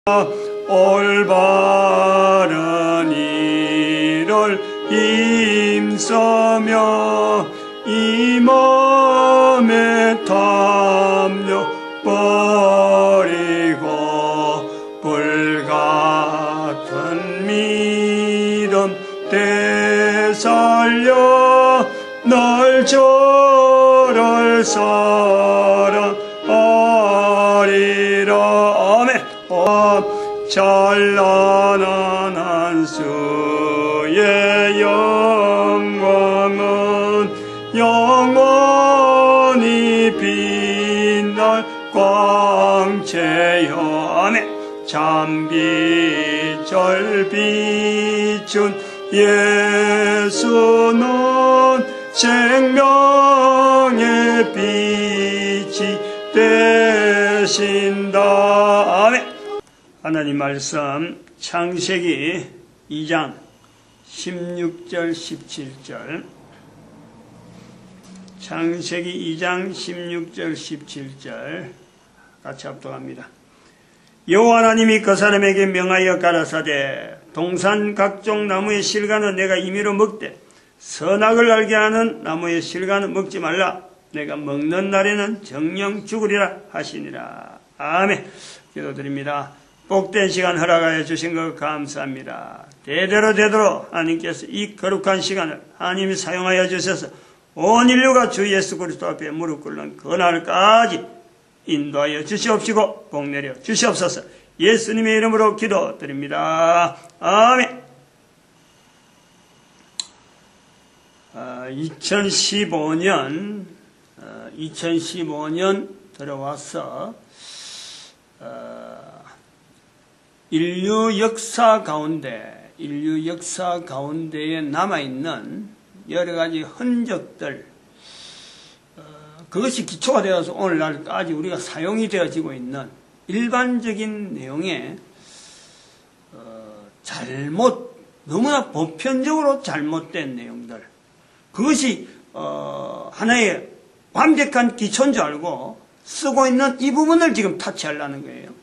올바른 일을 힘써며 이 몸에 탐려 버리고 불같은 믿음 되살려 널 저를 사랑하리라. 아멘. 찬란한 안수의 영광은 영원히 빛날 광채여. 아멘. 참빛을 비춘 예수는 생명의 빛이 되신다. 아멘. 하나님 말씀 창세기 2장 16절 17절. 창세기 2장 16절 17절 같이 합독합니다. 여호와 하나님이 그 사람에게 명하여 가라사대 동산 각종 나무의 실과는 내가 임의로 먹되 선악을 알게 하는 나무의 실과는 먹지 말라. 내가 먹는 날에는 정령 죽으리라 하시니라. 아멘. 기도드립니다. 복된 시간 허락하여 주신 것 감사합니다. 대대로 하나님께서 이 거룩한 시간을 하나님이 사용하여 주셔서 온 인류가 주 예수 그리스도 앞에 무릎 꿇는 그날까지 인도하여 주시옵시고 복 내려 주시옵소서. 예수님의 이름으로 기도드립니다. 아멘. 2015년 들어와서 인류 역사 가운데에 남아있는 여러가지 흔적들, 그것이 기초가 되어서 오늘날까지 우리가 사용이 되어지고 있는 일반적인 내용의 너무나 보편적으로 잘못된 내용들, 그것이 하나의 완벽한 기초인 줄 알고 쓰고 있는 이 부분을 지금 타치하려는 거예요.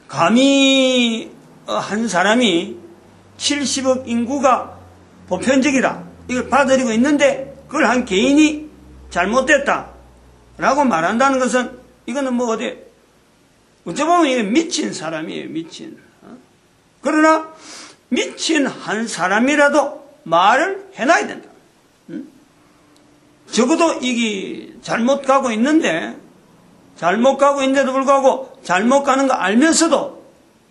감히 한 사람이 70억 인구가 보편적이다, 이걸 받아들이고 있는데 그걸 한 개인이 잘못됐다 라고 말한다는 것은 이거는 어찌 보면 이게 미친 사람이에요. 미친. 그러나 미친 한 사람이라도 말을 해놔야 된다. 적어도 이게 잘못 가고 있는데도 불구하고 잘못 가는 거 알면서도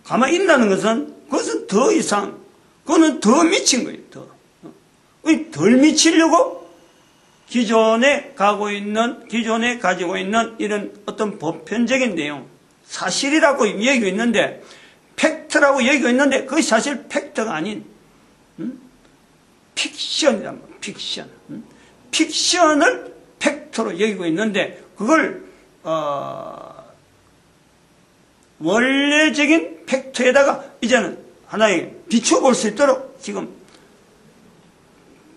가만히 있다는 것은 그것은 더 이상, 그거는 더 미친 거예요. 덜 미치려고 기존에 가지고 있는 이런 어떤 보편적인 내용, 사실이라고 여기고 있는데, 팩트라고 여기고 있는데 그것이 사실 팩트가 아닌 픽션이란 말이에요. 픽션을 팩트로 여기고 있는데 그걸 원래적인 팩트에다가 이제는 하나의 비춰볼 수 있도록 지금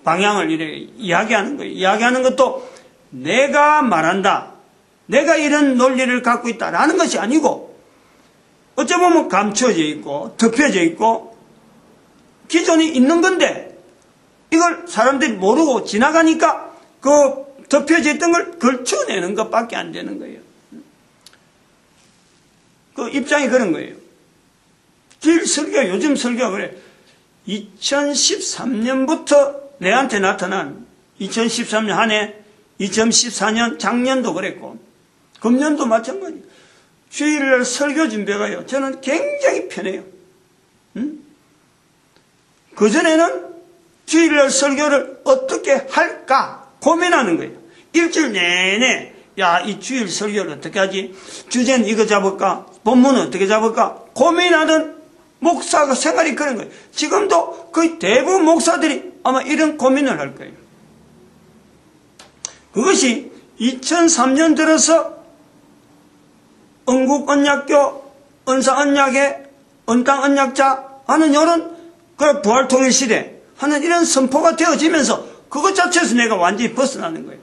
방향을 이렇게 이야기하는 거예요. 이야기하는 것도 내가 말한다, 내가 이런 논리를 갖고 있다라는 것이 아니고, 어쩌보면 감춰져 있고 덮여져 있고 기존이 있는 건데 이걸 사람들이 모르고 지나가니까 그 덮여져 있던 걸 걸쳐내는 것밖에 안 되는 거예요. 그 입장이 그런 거예요. 요즘 설교가 그래. 2013년부터 내한테 나타난 2013년 한 해, 2014년 작년도 그랬고 금년도 마찬가지예요. 주일날 설교 준비가요, 저는 굉장히 편해요. 그전에는 주일날 설교를 어떻게 할까 고민하는 거예요. 일주일 내내 이 주일 설교를 어떻게 하지? 주제는 이거 잡을까? 본문은 어떻게 잡을까? 고민하던 목사가 생활이 그런 거예요. 지금도 거의 대부분 목사들이 아마 이런 고민을 할 거예요. 그것이 2003년 들어서 은국언약교, 은사언약의 은땅언약자 하는 이런 부활통일시대 하는 이런 선포가 되어지면서 그것 자체에서 내가 완전히 벗어나는 거예요.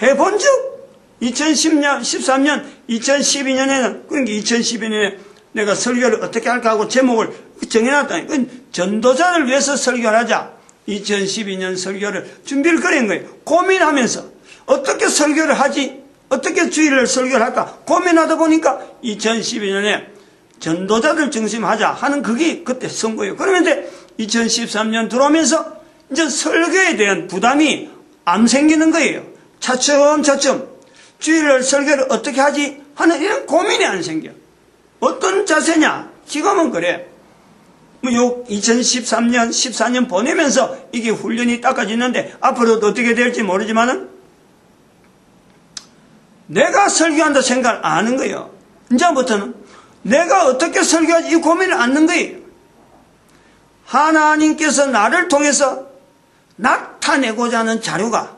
해본즉 2010년, 13년, 2012년에는, 그러니까 2012년에 내가 설교를 어떻게 할까 하고 제목을 정해놨다니. 전도자를 위해서 설교를 하자. 2012년 설교를 준비를 그린 거예요. 고민하면서 어떻게 설교를 하지? 어떻게 주일을 설교를 할까? 고민하다 보니까 2012년에 전도자들 중심하자 하는 그게 그때 선거예요. 그러면 이제 2013년 들어오면서 이제 설교에 대한 부담이 안 생기는 거예요. 차츰차츰 주일을 설교를 어떻게 하지? 하는 이런 고민이 안 생겨. 어떤 자세냐? 지금은 그래. 2013년, 14년 보내면서 이게 훈련이 닦아지는데 앞으로도 어떻게 될지 모르지만은 내가 설교한다 생각을 안 하는 거예요. 이제부터는 내가 어떻게 설교하지 이 고민을 않는 거예요. 하나님께서 나를 통해서 나타내고자 하는 자료가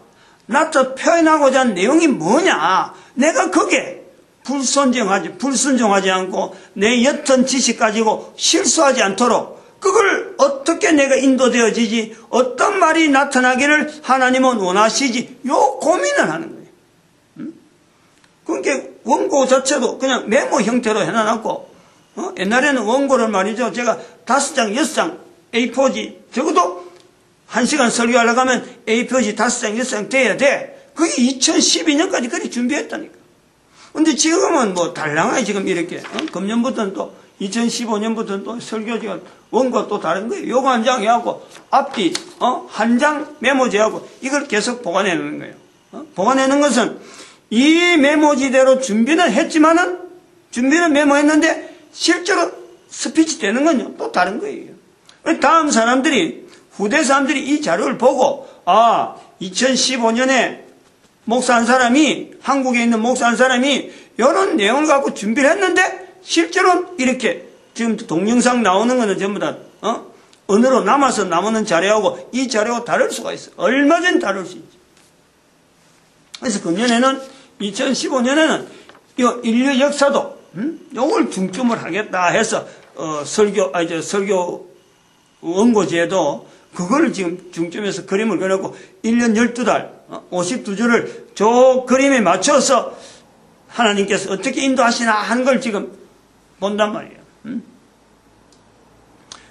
표현하고자 하는 내용이 뭐냐. 내가 그게 불순종하지 않고 내 옅은 지식 가지고 실수하지 않도록 그걸 어떻게 내가 인도되어지지, 어떤 말이 나타나기를 하나님은 원하시지, 요 고민을 하는 거예요. 그러니까 원고 자체도 그냥 메모 형태로 해놔놨고, 옛날에는 원고를 말이죠. 제가 5장, 6장 A4지, 적어도 1시간 설교하려고 하면 A4지 5장, 6장 돼야 돼. 그게 2012년까지 그렇게 준비했다니까. 근데 지금은 뭐 달랑하게 지금 이렇게, 금년부터는 또 2015년부터는 또 설교지가 원고가 또 다른 거예요. 요거 한 장 해갖고 앞뒤, 한 장 메모지하고 이걸 계속 보관해 놓는 거예요. 보관해 놓는 것은 이 메모지대로 준비는 했지만은, 준비는 메모했는데 실제로 스피치 되는 건요, 또 다른 거예요. 다음 사람들이, 후대 사람들이 이 자료를 보고, 2015년에 목사 한 사람이, 한국에 있는 목사 한 사람이 이런 내용을 갖고 준비를 했는데, 실제로는 이렇게, 지금 동영상 나오는 거는 전부 다, 언어로 남아서 남는 자료하고 이 자료가 다를 수가 있어. 얼마든지 다를 수 있지. 그래서 금년에는, 2015년에는, 이 인류 역사도, 요걸 중점을 하겠다 해서, 설교 원고제도, 그걸 지금 중점에서 그림을 그려놓고 1년 12달, 52주를 저 그림에 맞춰서 하나님께서 어떻게 인도하시나 하는 걸 지금 본단 말이에요.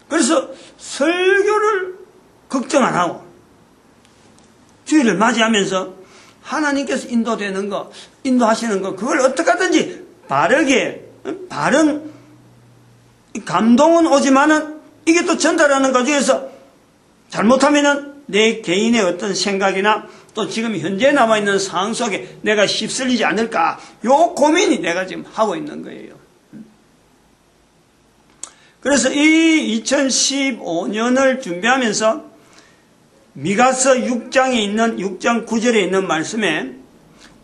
그래서 설교를 걱정 안 하고 주일을 맞이하면서 하나님께서 인도되는 거, 인도하시는 거, 그걸 어떻게 하든지 바르게, 바른 감동은 오지만은 이게 또 전달하는 과정에서 잘못하면은 내 개인의 어떤 생각이나 또 지금 현재 남아있는 상황 속에 내가 휩쓸리지 않을까, 요 고민이 내가 지금 하고 있는 거예요. 그래서 이 2015년을 준비하면서 미가서 6장에 있는 6장 9절에 있는 말씀에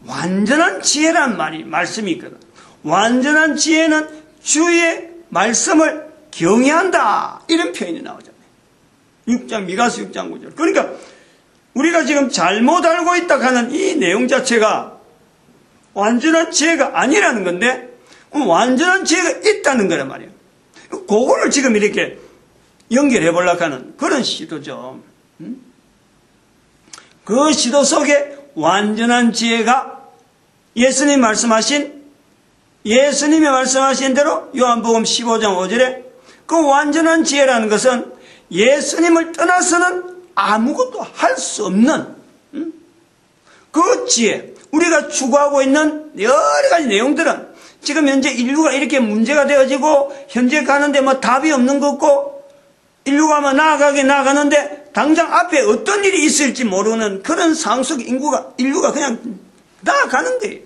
완전한 지혜란 말씀이 있거든. 완전한 지혜는 주의 말씀을 경외한다, 이런 표현이 나오잖아요. 미가서 6장 9절. 그러니까 우리가 지금 잘못 알고 있다 하는 이 내용 자체가 완전한 지혜가 아니라는 건데, 완전한 지혜가 있다는 거란 말이에요. 그거를 지금 이렇게 연결해 보려고 하는 그런 시도죠. 그 시도 속에 완전한 지혜가 예수님이 말씀하신 대로 요한복음 15장 5절에 그 완전한 지혜라는 것은 예수님을 떠나서는 아무것도 할 수 없는 그 지혜, 우리가 추구하고 있는 여러 가지 내용들은 지금 현재 인류가 이렇게 문제가 되어지고 현재 가는데 뭐 답이 없는 것 같고 인류가 뭐 나아가는데 당장 앞에 어떤 일이 있을지 모르는 그런 상황 속에 인류가 그냥 나아가는 거예요.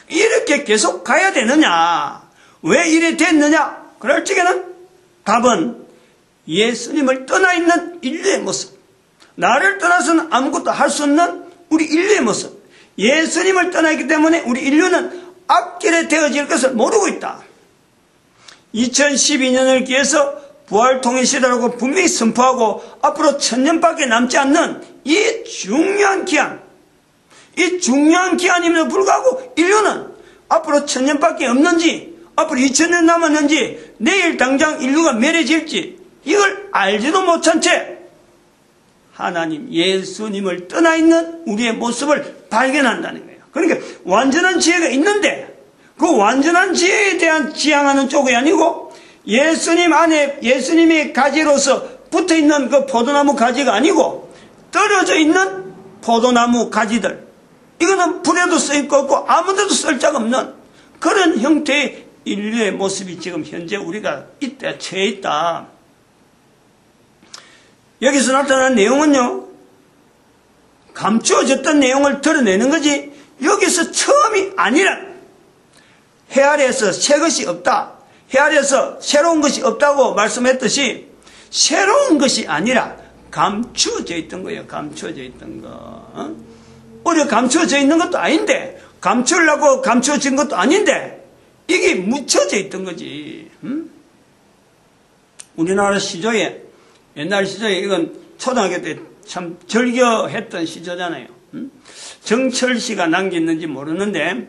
이렇게 계속 가야 되느냐? 왜 이래 됐느냐? 그럴 적에는 답은 예수님을 떠나 있는 인류의 모습, 나를 떠나서는 아무것도 할 수 없는 우리 인류의 모습, 예수님을 떠나 있기 때문에 우리 인류는 앞길에 되어질 것을 모르고 있다. 2012년을 기해서 부활통일시대라고 분명히 선포하고 앞으로 1000년밖에 남지 않는 이 중요한 기한임에도 불구하고 인류는 앞으로 1000년밖에 없는지, 앞으로 2000년 남았는지, 내일 당장 인류가 멸해질지 이걸 알지도 못한 채 하나님 예수님을 떠나 있는 우리의 모습을 발견한다는 거예요. 그러니까 완전한 지혜가 있는데 그 완전한 지혜에 대한 지향하는 쪽이 아니고 예수님 안에 예수님의 가지로서 붙어있는 그 포도나무 가지가 아니고 떨어져 있는 포도나무 가지들, 이거는 불에도 쓰일 거 없고 아무데도 쓸 자가 없는 그런 형태의 인류의 모습이 지금 현재 우리가 이때 처해 있다. 여기서 나타난 내용은요, 감추어졌던 내용을 드러내는 거지 여기서 처음이 아니라, 해 아래에서 새 것이 없다, 해 아래에서 새로운 것이 없다고 말씀했듯이 새로운 것이 아니라 감추어져 있던 거예요. 감추어져 있던 거. 우리가 감추어져 있는 것도 아닌데, 감추려고 감추어진 것도 아닌데 이게 묻혀져 있던 거지. 우리나라 시조에, 옛날 시조에 이건 초등학교 때 참 절교했던 시조잖아요. 정철씨가 남겼는지 모르는데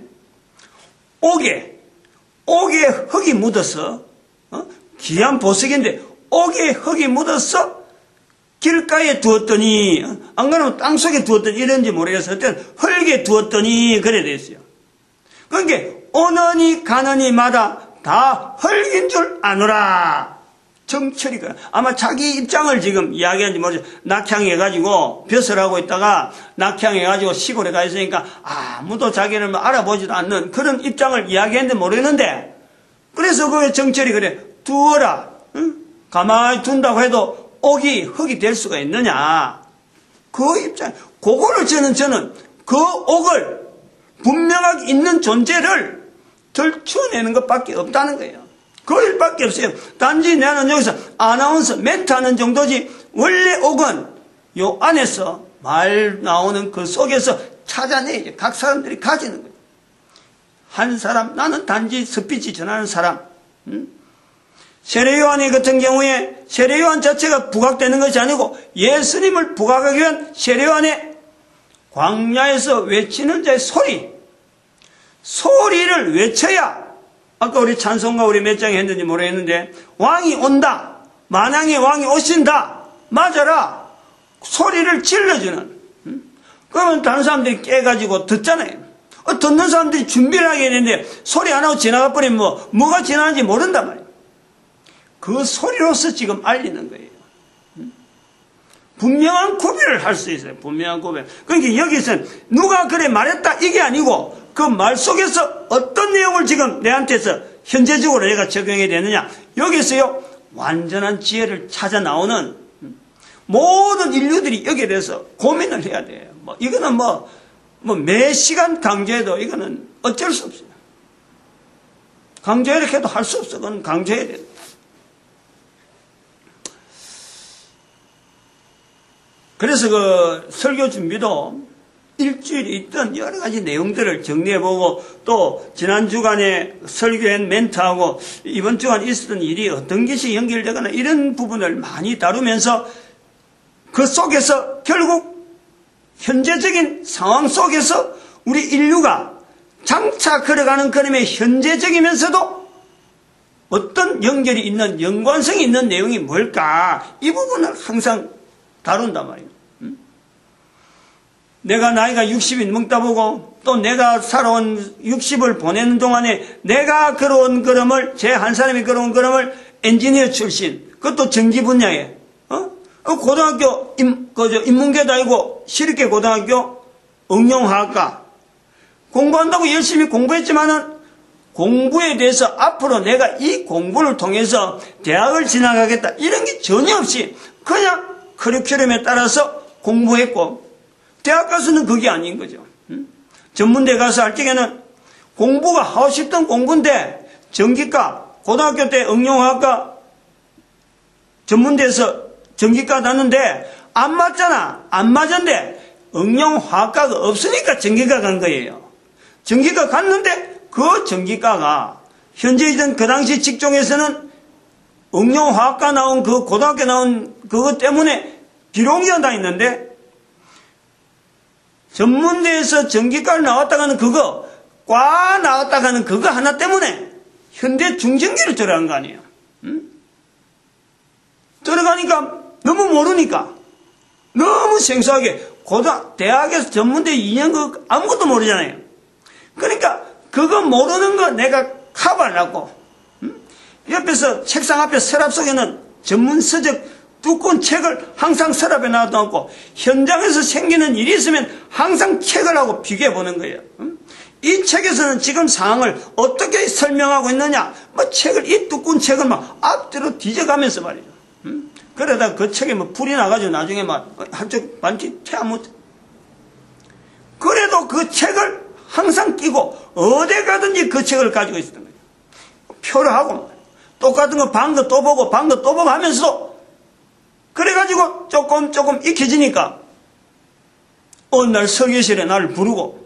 옥에 흙이 묻어서, 귀한 보석인데 옥에 흙이 묻어서 길가에 두었더니, 안 그러면 땅속에 두었더니 이런지 모르겠어요. 하여튼 흙에 두었더니 그래 됐어요. 그러니까 오느니 가느니마다 다 흙인 줄 아노라. 정철이가 아마 자기 입장을 지금 이야기하는지 모르죠. 낙향해가지고 벼슬 하고 있다가 낙향해가지고 시골에 가 있으니까 아무도 자기를 알아보지도 않는 그런 입장을 이야기했는지 모르겠는데, 그래서 그 정철이 그래 두어라. 가만히 둔다고 해도 옥이 흙이 될 수가 있느냐. 그 입장, 그거를 저는 그 옥을 분명하게 있는 존재를 들춰내는 것밖에 없다는 거예요. 그 일밖에 없어요. 단지 나는 여기서 아나운서 멘트하는 정도지 원래 옥은 요 안에서 말 나오는 그 속에서 찾아내야죠. 각 사람들이 가지는 거예요. 한 사람, 나는 단지 스피치 전하는 사람. 세례요한 같은 경우에 세례요한 자체가 부각되는 것이 아니고 예수님을 부각하기 위한 세례요한의 광야에서 외치는 자의 소리를 외쳐야, 아까 우리 찬송가 우리 몇 장 했는지 모르겠는데, 왕이 온다, 만왕의 왕이 오신다, 맞아라, 소리를 질러주는. 그러면 다른 사람들이 깨가지고 듣잖아요. 듣는 사람들이 준비를 하게 되는데 소리 안 하고 지나가 버리면 뭐가 지나가는지 모른단 말이에요. 그 소리로서 지금 알리는 거예요. 분명한 구별을 할 수 있어요. 분명한 구별. 그러니까 여기서는 누가 그래 말했다 이게 아니고 그 말 속에서 어떤 내용을 지금 내한테서 현재적으로 내가 적용해야 되느냐. 여기서요 완전한 지혜를 찾아 나오는 모든 인류들이 여기에 대해서 고민을 해야 돼요. 이거는 매 시간 강조해도 이거는 어쩔 수 없어요. 강조 이렇게 해도 할 수 없어. 그건 강조해야 돼요. 그래서 그 설교 준비도 일주일에 있던 여러 가지 내용들을 정리해보고, 또 지난 주간에 설교한 멘트하고 이번 주간 있었던 일이 어떤 것이 연결되거나 이런 부분을 많이 다루면서 그 속에서 결국 현재적인 상황 속에서 우리 인류가 장차 걸어가는 걸음의 현재적이면서도 어떤 연결이 있는, 연관성이 있는 내용이 뭘까, 이 부분을 항상 다룬단 말이에요. 내가 나이가 60이 넘다 보고 또 내가 살아온 60을 보내는 동안에 내가 걸어온 걸음을, 제 한 사람이 걸어온 걸음을 엔지니어 출신, 그것도 전기 분야에 고등학교 인문계 다니고 실업계 고등학교 응용화학과 공부한다고 열심히 공부했지만은 공부에 대해서 앞으로 내가 이 공부를 통해서 대학을 진학하겠다 이런 게 전혀 없이 그냥 커리큘럼에 따라서 공부했고, 대학 가서는 그게 아닌 거죠. 전문대 가서 할 적에는 공부가 하고 싶던 공부인데 전기과, 고등학교 때 응용화학과 전문대에서 전기과 났는데 안 맞잖아. 안 맞은데 응용화학과가 없으니까 전기과 간 거예요. 전기과 갔는데 그 전기과가 현재이던 그 당시 직종에서는 응용화학과 나온 그 고등학교 나온 그것 때문에 비롱이 다 있는데, 전문대에서 전기과를 나왔다가는 그거, 과 나왔다가는 그거 하나 때문에 현대 중전기를 들어간 거 아니에요. 들어가니까 너무 모르니까, 너무 생소하게, 대학에서 전문대 2년 아무것도 모르잖아요. 그러니까 그거 모르는 거 내가 카바라고. 옆에서 책상 앞에 서랍 속에는 전문 서적 두꺼운 책을 항상 서랍에 놔두고 현장에서 생기는 일이 있으면 항상 책을 하고 비교해 보는 거예요. 이 책에서는 지금 상황을 어떻게 설명하고 있느냐, 뭐 책을, 이 두꺼운 책을 막 앞뒤로 뒤져가면서 말이죠. 그러다 그 책에 뭐 불이 나가지고 나중에 막 한쪽 반지 태아못. 그래도 그 책을 항상 끼고 어디 가든지 그 책을 가지고 있었던 거예요. 표를 하고 똑같은 거 반 거 또 보고 반 거 또 보고 하면서도 그래가지고 조금 익혀지니까 어느 날 설교실에 나를 부르고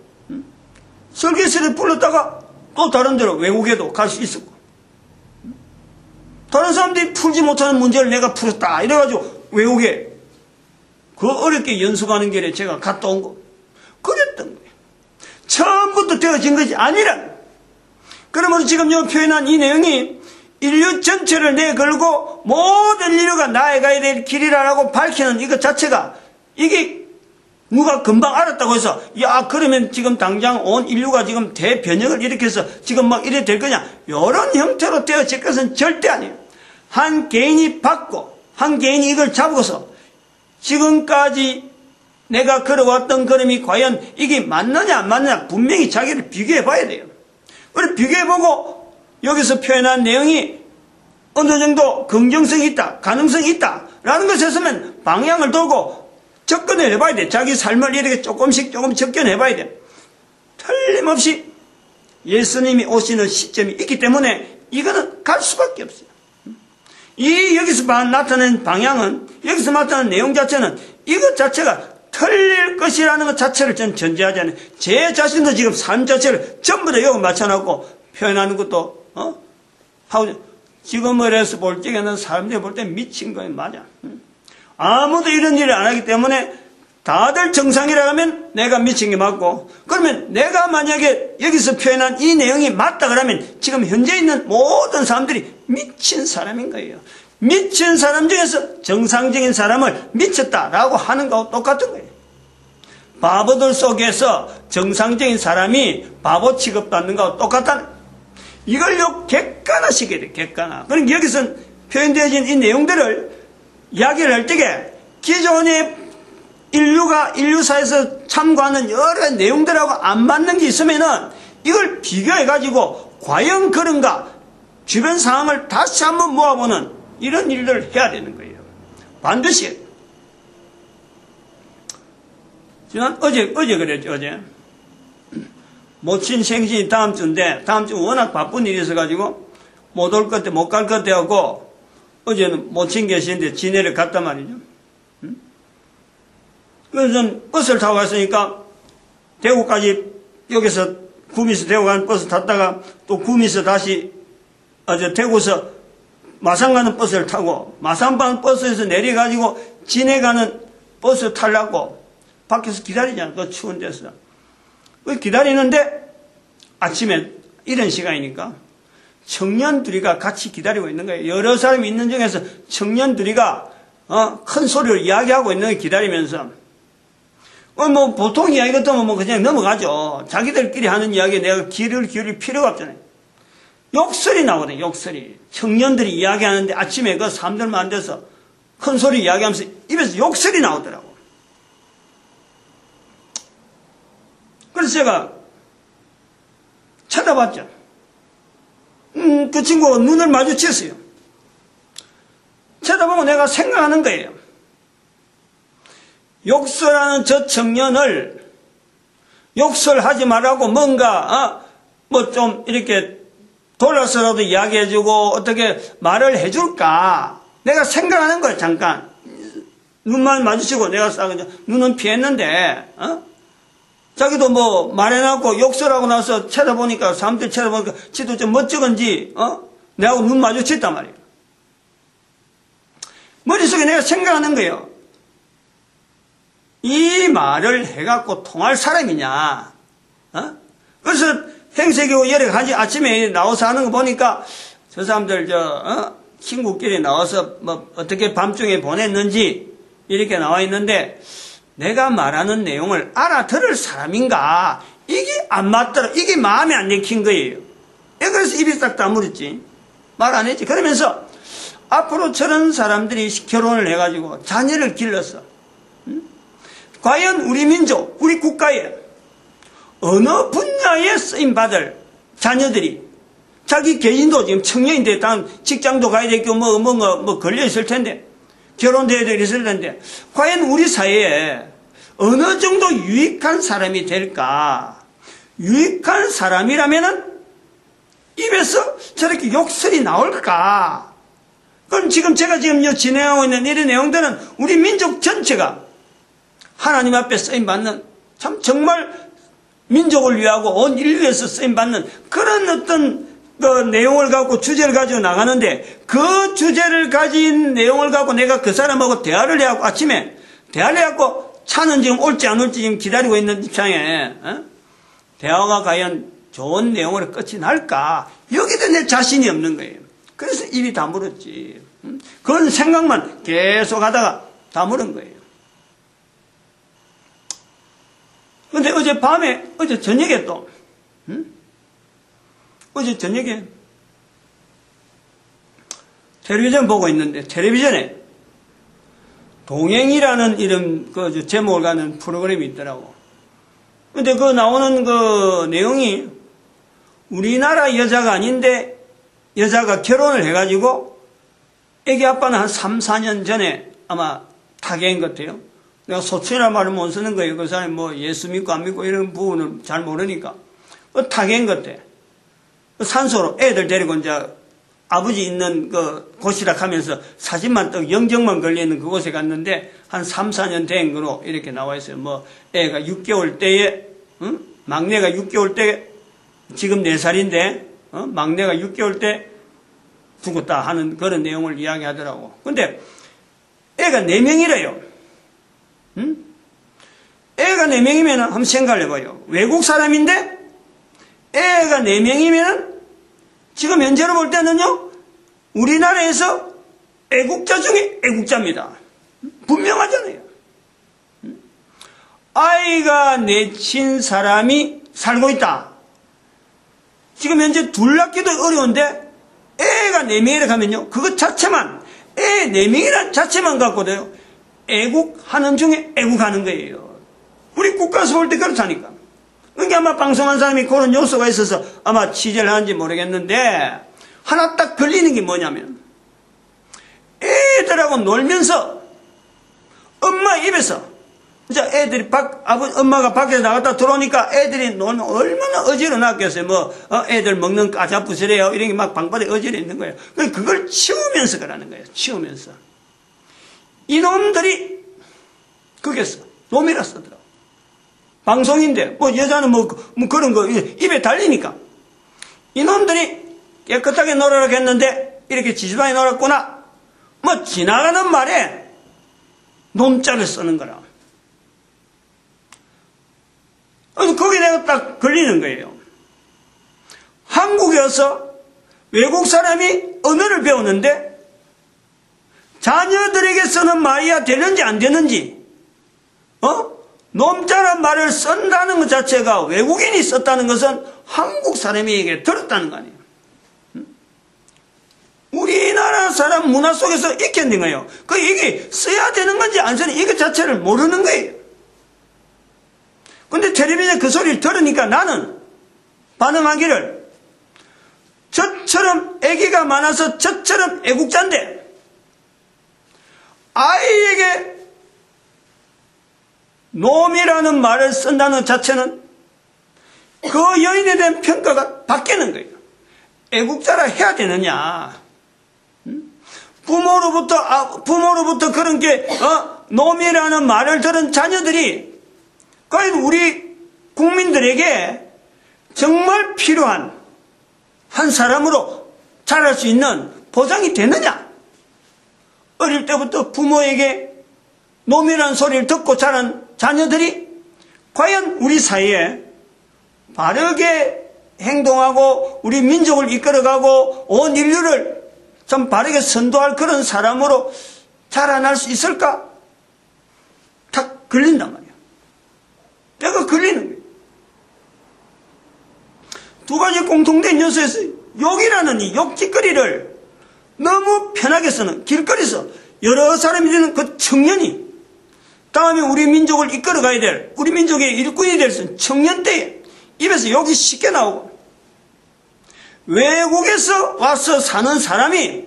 설교실에 불렀다가 또 다른 데로 외국에도 갈 수 있었고 다른 사람들이 풀지 못하는 문제를 내가 풀었다 이래가지고 외국에 그 어렵게 연수가는 길에 제가 갔다 온 거 그랬던 거예요. 처음부터 되어진 것이 아니라. 그러므로 지금 요 표현한 이 내용이 인류 전체를 내걸고 모든 인류가 나아가야 될 길이라고 밝히는 이것 자체가 이게 누가 금방 알았다고 해서 야 그러면 지금 당장 온 인류가 지금 대변혁을 일으켜서 지금 막 이래 될 거냐, 이런 형태로 되어질 것은 절대 아니에요. 한 개인이 받고 한 개인이 이걸 잡고서 지금까지 내가 걸어왔던 걸음이 과연 이게 맞느냐 안 맞느냐 분명히 자기를 비교해 봐야 돼요. 그리고 비교해 보고 여기서 표현한 내용이 어느 정도 긍정성이 있다, 가능성이 있다 라는 것에 있으면 방향을 두고 접근을 해봐야 돼. 자기 삶을 이렇게 조금씩 접근해 봐야 돼. 틀림없이 예수님이 오시는 시점이 있기 때문에 이거는 갈 수밖에 없어요. 이 여기서 나타낸 방향은, 여기서 나타낸 내용 자체는 이것 자체가 틀릴 것이라는 것 자체를 저는 전제하지 않아요. 제 자신도 지금 삶 자체를 전부 다 여기 맞춰놓고 표현하는 것도 하고 지금을 해서 볼 적에는 사람들이 볼 때 미친 거예요. 맞아. 아무도 이런 일을 안 하기 때문에 다들 정상이라 하면 내가 미친 게 맞고, 그러면 내가 만약에 여기서 표현한 이 내용이 맞다 그러면 지금 현재 있는 모든 사람들이 미친 사람인 거예요. 미친 사람 중에서 정상적인 사람을 미쳤다라고 하는 거하고 똑같은 거예요. 바보들 속에서 정상적인 사람이 바보 취급받는 거하고 똑같다는 거예요. 이걸요 객관화시켜야 돼요. 객관화. 그러니까 여기서 표현되어진 이 내용들을 이야기를 할 적에 기존의 인류사에서 참고하는 여러 내용들하고 안 맞는 게 있으면은 이걸 비교해가지고 과연 그런가 주변 상황을 다시 한번 모아보는 이런 일들을 해야 되는 거예요. 반드시. 지난 어제 그랬죠. 어제 모친 생신이 다음 주인데 다음 주 워낙 바쁜 일이 있어가지고 못 올 것 같아 못 갈 것 같아갖고 어제는 모친 계시는데 지내려 갔단 말이죠. 그래서 전 버스를 타고 갔으니까 대구까지 여기서 구미에서 대구 가는 버스 탔다가 또 구미에서 다시 대구에서 마산 가는 버스를 타고 마산 가는 버스에서 내려가지고 진해 가는 버스 타려고 밖에서 기다리잖아. 그 추운 데서. 기다리는데 아침에 이런 시간이니까 청년 둘이가 같이 기다리고 있는 거예요. 여러 사람이 있는 중에서 청년 둘이가 큰 소리로 이야기하고 있는 걸 기다리면서 뭐 보통 이야기 같으면 뭐 그냥 넘어가죠. 자기들끼리 하는 이야기에 내가 귀를 기울일 필요가 없잖아요. 욕설이 나오거든요. 욕설이. 청년들이 이야기하는데 아침에 그 사람들만 안 돼서 큰 소리 이야기하면서 입에서 욕설이 나오더라고. 그래서 제가 쳐다봤죠. 그 친구가 눈을 마주쳤어요. 쳐다보고 내가 생각하는 거예요. 욕설하는 저 청년을 욕설하지 말라고 뭔가 뭐 좀 이렇게 돌아서라도 이야기해주고 어떻게 말을 해줄까 내가 생각하는 거예요. 잠깐 눈만 마주치고 내가 눈은 피했는데 자기도 뭐 말해놓고 욕설하고 나서 쳐다보니까 사람들 쳐다보니까 지도 좀 멋쩍은지 내하고 눈 마주쳤단 말이에요. 머릿속에 내가 생각하는 거예요. 이 말을 해갖고 통할 사람이냐? 그래서 행세교육 여러 가지 아침에 나와서 하는 거 보니까 저 사람들 친구끼리 나와서 뭐 어떻게 밤중에 보냈는지 이렇게 나와 있는데 내가 말하는 내용을 알아들을 사람인가? 이게 안 맞더라. 이게 마음에 안 내킨 거예요. 그래서 입이 딱 다물었지. 말 안 했지. 그러면서 앞으로 저런 사람들이 결혼을 해가지고 자녀를 길러서 과연 우리 민족, 우리 국가에 어느 분야에 쓰임받을 자녀들이 자기 개인도 지금 청년인데 단 직장도 가야 되고 뭐 걸려 있을 텐데 결혼도 해야 있을 텐데 과연 우리 사회에 어느 정도 유익한 사람이 될까? 유익한 사람이라면은 입에서 저렇게 욕설이 나올까? 그럼 지금 제가 지금 진행하고 있는 이런 내용들은 우리 민족 전체가 하나님 앞에 쓰임받는 참 정말 민족을 위하고 온 인류에서 쓰임받는 그런 어떤 그 내용을 갖고 주제를 가지고 나가는데 그 주제를 가진 내용을 갖고 내가 그 사람하고 대화를 해갖고 아침에 대화를 해갖고 차는 지금 올지 안 올지 지금 기다리고 있는 입장에 대화가 과연 좋은 내용으로 끝이 날까? 여기도 내 자신이 없는 거예요. 그래서 입이 다물었지. 그런 생각만 계속 하다가 다물은 거예요. 근데 어제 저녁에 또, 어제 저녁에 텔레비전 보고 있는데, 텔레비전에 동행이라는 이름, 그 제목을 가는 프로그램이 있더라고. 근데 그 나오는 그 내용이 우리나라 여자가 아닌데, 여자가 결혼을 해가지고, 애기 아빠는 한 3, 4년 전에 아마 타계인 것 같아요. 내가 소천이라는 말을 못 쓰는 거예요. 그 사람이 뭐 예수 믿고 안 믿고 이런 부분을 잘 모르니까. 타계인 것 같아. 산소로 애들 데리고 이제 아버지 있는 그 곳이라 하면서 사진만 또 영정만 걸려있는 그곳에 갔는데 한 3, 4년 된 거로 이렇게 나와 있어요. 뭐 애가 6개월 때에, 막내가 6개월 때, 지금 4살인데, 막내가 6개월 때 죽었다 하는 그런 내용을 이야기하더라고. 근데 애가 4명이래요. 애가 4명이면 한번 생각을 해봐요. 외국 사람인데 애가 4명이면 지금 현재로 볼 때는요 우리나라에서 애국자 중에 애국자입니다. 분명하잖아요. 아이가 내친 사람이 살고 있다. 지금 현재 둘 낳기도 어려운데 애가 4명이라 하면요 그것 자체만 애 4명이란 자체만 갖고도요 애국하는 중에 애국하는 거예요. 우리 국가에서 볼 때 그렇다니까. 그러니까 아마 방송한 사람이 그런 요소가 있어서 아마 취재를 하는지 모르겠는데 하나 딱 걸리는 게 뭐냐면 애들하고 놀면서 엄마 입에서 이제 애들이 엄마가 밖에서 나갔다 들어오니까 애들이 놀면 얼마나 어지러 놨겠어요. 애들 먹는 까자부스래요. 이런 게 막 방바닥에 어지러 있는 거예요. 그걸 치우면서 그러는 거예요. 치우면서. 이놈들이 거기서 놈이라 쓰더라고. 방송인데 여자는 그런 거 입에 달리니까 이놈들이 깨끗하게 놀으라고 했는데 이렇게 지지방에 놀았구나. 지나가는 말에 놈자를 쓰는 거라. 거기 내가 딱 걸리는 거예요. 한국에 와서 외국 사람이 언어를 배우는데 자녀들에게 쓰는 말이야 되는지 안 되는지 놈자란 말을 쓴다는 것 자체가 외국인이 썼다는 것은 한국 사람에게 들었다는 거 아니에요. 우리나라 사람 문화 속에서 익혔는 거예요. 이게 써야 되는 건지 안 써야 이것 자체를 모르는 거예요. 근데 텔레비전에 그 소리를 들으니까 나는 반응하기를 저처럼 애기가 많아서 저처럼 애국자인데 아이에게 놈이라는 말을 쓴다는 것 자체는 그 여인에 대한 평가가 바뀌는 거예요. 애국자라 해야 되느냐. 부모로부터 그런 게 놈이라는 말을 들은 자녀들이 과연 우리 국민들에게 정말 필요한 한 사람으로 자랄 수 있는 보장이 되느냐. 어릴 때부터 부모에게 놈이라는 소리를 듣고 자란 자녀들이 과연 우리 사회에 바르게 행동하고 우리 민족을 이끌어가고 온 인류를 참 바르게 선도할 그런 사람으로 자라날 수 있을까? 탁 걸린단 말이야. 내가 걸리는 거예요. 두 가지 공통된 요소에서 욕이라는 이 욕짓거리를 너무 편하게 쓰는 길거리에서 여러 사람이 되는 그 청년이 다음에 우리 민족을 이끌어가야 될 우리 민족의 일꾼이 될 수 있는 청년 때에 입에서 욕이 쉽게 나오고 외국에서 와서 사는 사람이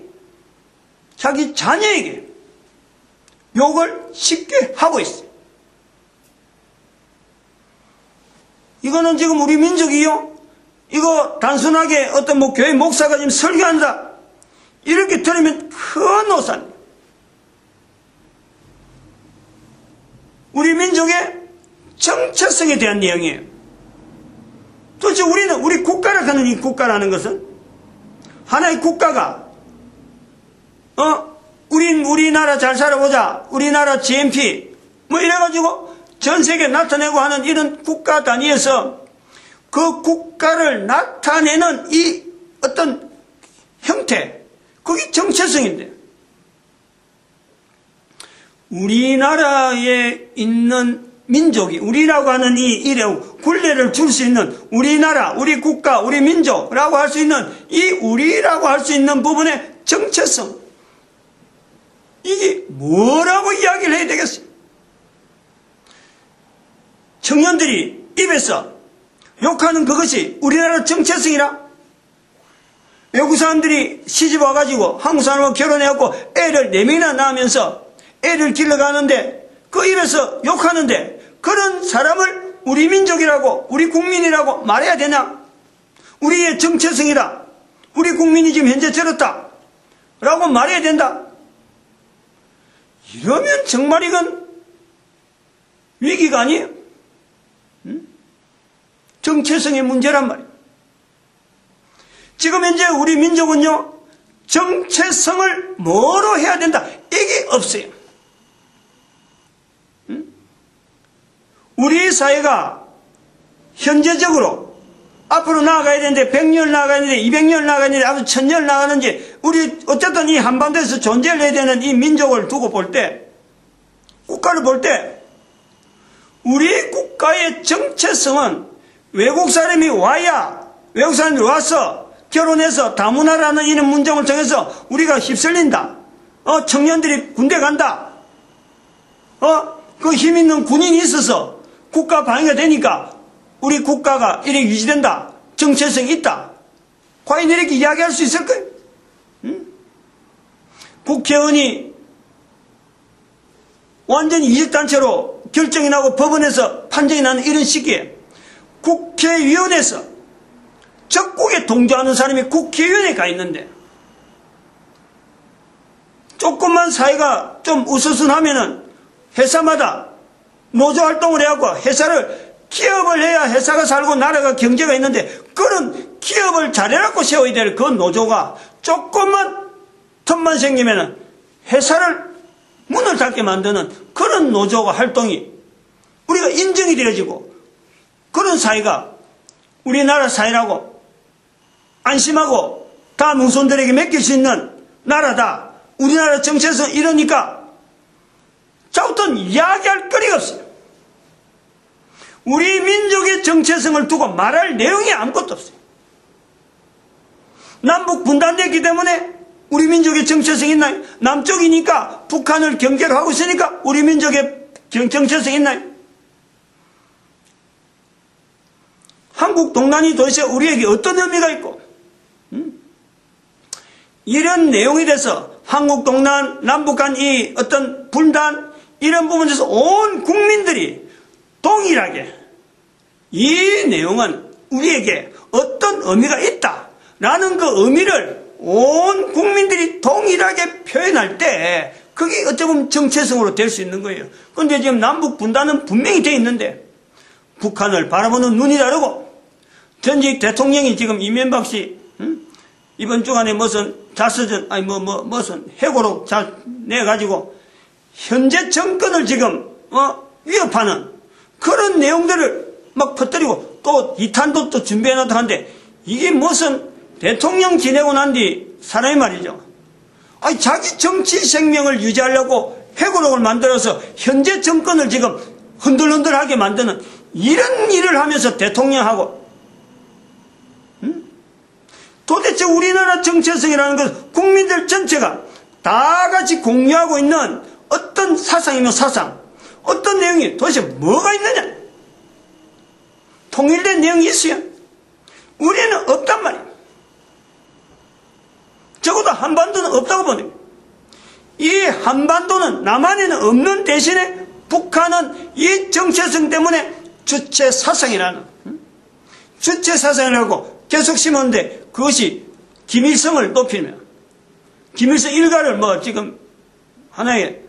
자기 자녀에게 욕을 쉽게 하고 있어요. 이거는 지금 우리 민족이요, 이거 단순하게 어떤 뭐 교회 목사가 지금 설교한다 이렇게 들으면 큰 오산입니다. 우리 민족의 정체성에 대한 내용이에요. 도대체 우리는 우리 국가를 하는 이 국가라는 것은 하나의 국가가 우리나라 잘 살아보자, 우리나라 GNP 뭐 이래가지고 전 세계에 나타내고 하는 이런 국가 단위에서 그 국가를 나타내는 이 어떤 형태, 그게 정체성인데, 우리나라에 있는 민족이 우리라고 하는 이 일에 굴레를 줄 수 있는 우리나라, 우리 국가, 우리 민족이라고 할 수 있는 이 우리라고 할 수 있는 부분의 정체성, 이게 뭐라고 이야기를 해야 되겠어요? 청년들이 입에서 욕하는 그것이 우리나라 정체성이라? 외국 사람들이 시집 와가지고 한국 사람하고 결혼해갖고 애를 4명이나 낳으면서 애를 길러가는데 그 입에서 욕하는데 그런 사람을 우리 민족이라고, 우리 국민이라고 말해야 되냐? 우리의 정체성이다, 우리 국민이 지금 현재 저렇다 라고 말해야 된다? 이러면 정말 이건 위기가 아니에요. 정체성의 문제란 말이에요. 지금 현재 우리 민족은요, 정체성을 뭐로 해야 된다, 이게 없어요. 우리 사회가 현재적으로 앞으로 나아가야 되는데 100년 나아가야 되는데 200년 나아가야 되는데 아주 1000년 나아가는지, 우리 어쨌든 이 한반도에서 존재를 해야 되는 이 민족을 두고 볼 때, 국가를 볼 때, 우리 국가의 정체성은 외국 사람이 와야, 외국 사람이 와서 결혼해서 다문화라는 이런 문정을 정해서 우리가 휩쓸린다, 청년들이 군대 간다, 그 힘 있는 군인이 있어서 국가 방위가 되니까 우리 국가가 이렇게 유지된다, 정체성이 있다, 과연 이렇게 이야기할 수 있을까요? 국회의원이 완전히 이익단체로 결정이 나고 법원에서 판정이 나는 이런 시기에 국회의원에서 적국에 동조하는 사람이 국회의원에 가 있는데, 조금만 사회가 좀 우스순하면은 회사마다 노조활동을 해갖고 회사를, 기업을 해야 회사가 살고 나라가 경제가 있는데, 그런 기업을 잘해갖고 세워야 될 그 노조가 조금만 틈만 생기면은 회사를 문을 닫게 만드는 그런 노조가 활동이 우리가 인정이 되어지고, 그런 사회가 우리나라 사회라고 안심하고 다음 후손들에게 맡길 수 있는 나라다, 우리나라 정체성 이러니까 자우턴 이야기할 거리가 없어요. 우리 민족의 정체성을 두고 말할 내용이 아무것도 없어요. 남북 분단됐기 때문에 우리 민족의 정체성이 있나요? 남쪽이니까 북한을 경계로 하고 있으니까 우리 민족의 정체성이 있나요? 한국 동란이 도대체 우리에게 어떤 의미가 있고, 이런 내용에 대해서 한국 동란, 남북 간 이 어떤 분단, 이런 부분에서 온 국민들이 동일하게 이 내용은 우리에게 어떤 의미가 있다라는 그 의미를 온 국민들이 동일하게 표현할 때, 그게 어찌 보면 정체성으로 될 수 있는 거예요. 그런데 지금 남북 분단은 분명히 되어 있는데 북한을 바라보는 눈이 다르고, 전직 대통령이 지금 이명박 씨 이번 주간에 무슨 자서전, 무슨 회고록 내가지고 현재 정권을 지금 위협하는 그런 내용들을 막 퍼뜨리고, 또 2탄도 또 준비해놨다 하는데, 이게 무슨 대통령 지내고 난 뒤 사람이 말이죠, 아니 자기 정치 생명을 유지하려고 회고록을 만들어서 현재 정권을 지금 흔들흔들하게 만드는 이런 일을 하면서 대통령하고 도대체 우리나라 정체성이라는 것은 국민들 전체가 다 같이 공유하고 있는 어떤 사상이며 사상, 어떤 내용이 도대체 뭐가 있느냐? 통일된 내용이 있어요? 우리는 없단 말이에요. 적어도 한반도는 없다고 보는 거예요. 이 한반도는 남한에는 없는 대신에 북한은 이 정체성 때문에 주체 사상이라는 주체 사상이라고 계속 심었는데 그것이 김일성을 높이면 김일성 일가를 뭐 지금 하나의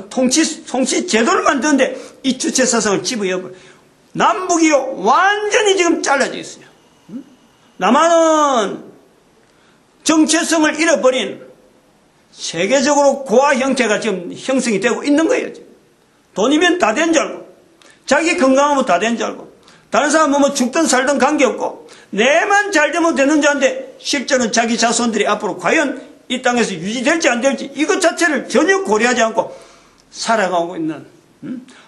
통치 제도를 만드는데 이 주체 사상을 집어넣어버려. 남북이 완전히 지금 잘라져 있어요. 남한은 정체성을 잃어버린 세계적으로 고아 형태가 지금 형성이 되고 있는 거예요. 지금. 돈이면 다 된 줄 알고, 자기 건강하면 다 된 줄 알고, 다른 사람은 뭐 죽든 살든 관계없고, 내만 잘 되면 되는 줄 아는데, 실제로는 자기 자손들이 앞으로 과연 이 땅에서 유지될지 안 될지, 이것 자체를 전혀 고려하지 않고 살아가고 있는,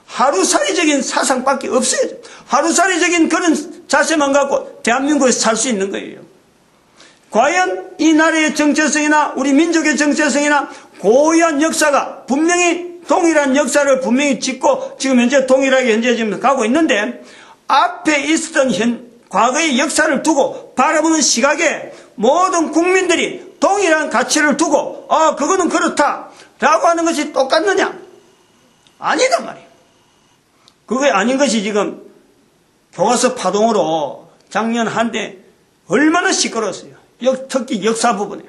하루살이적인 사상밖에 없어요. 하루살이적인 그런 자세만 갖고 대한민국에서 살 수 있는 거예요. 과연 이 나라의 정체성이나 우리 민족의 정체성이나 고유한 역사가 분명히 동일한 역사를 분명히 짓고 지금 현재 동일하게 현재 지금 가고 있는데 앞에 있었던 과거의 역사를 두고 바라보는 시각에 모든 국민들이 동일한 가치를 두고 그거는 그렇다라고 하는 것이 똑같느냐? 아니단 말이에요. 그게 아닌 것이 지금 교과서 파동으로 작년 한때 얼마나 시끄러웠어요. 특히 역사 부분에.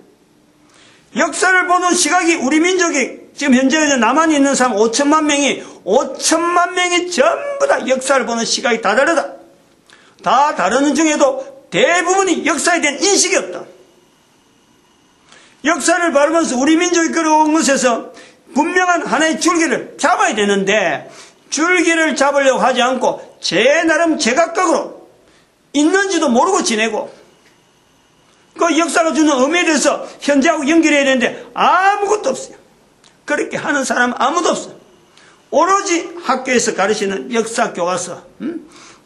역사를 보는 시각이 우리 민족이 지금 현재 남한에 있는 사람 5천만 명이 전부 다 역사를 보는 시각이 다 다르다. 다 다르는 중에도 대부분이 역사에 대한 인식이 없다. 역사를 바라보면서 우리 민족이 끌어온 것에서 분명한 하나의 줄기를 잡아야 되는데 줄기를 잡으려고 하지 않고 제 나름 제각각으로 있는지도 모르고 지내고 그 역사가 주는 의미에 대해서 현재하고 연결해야 되는데 아무것도 없어요. 그렇게 하는 사람은 아무도 없어요. 오로지 학교에서 가르치는 역사 교과서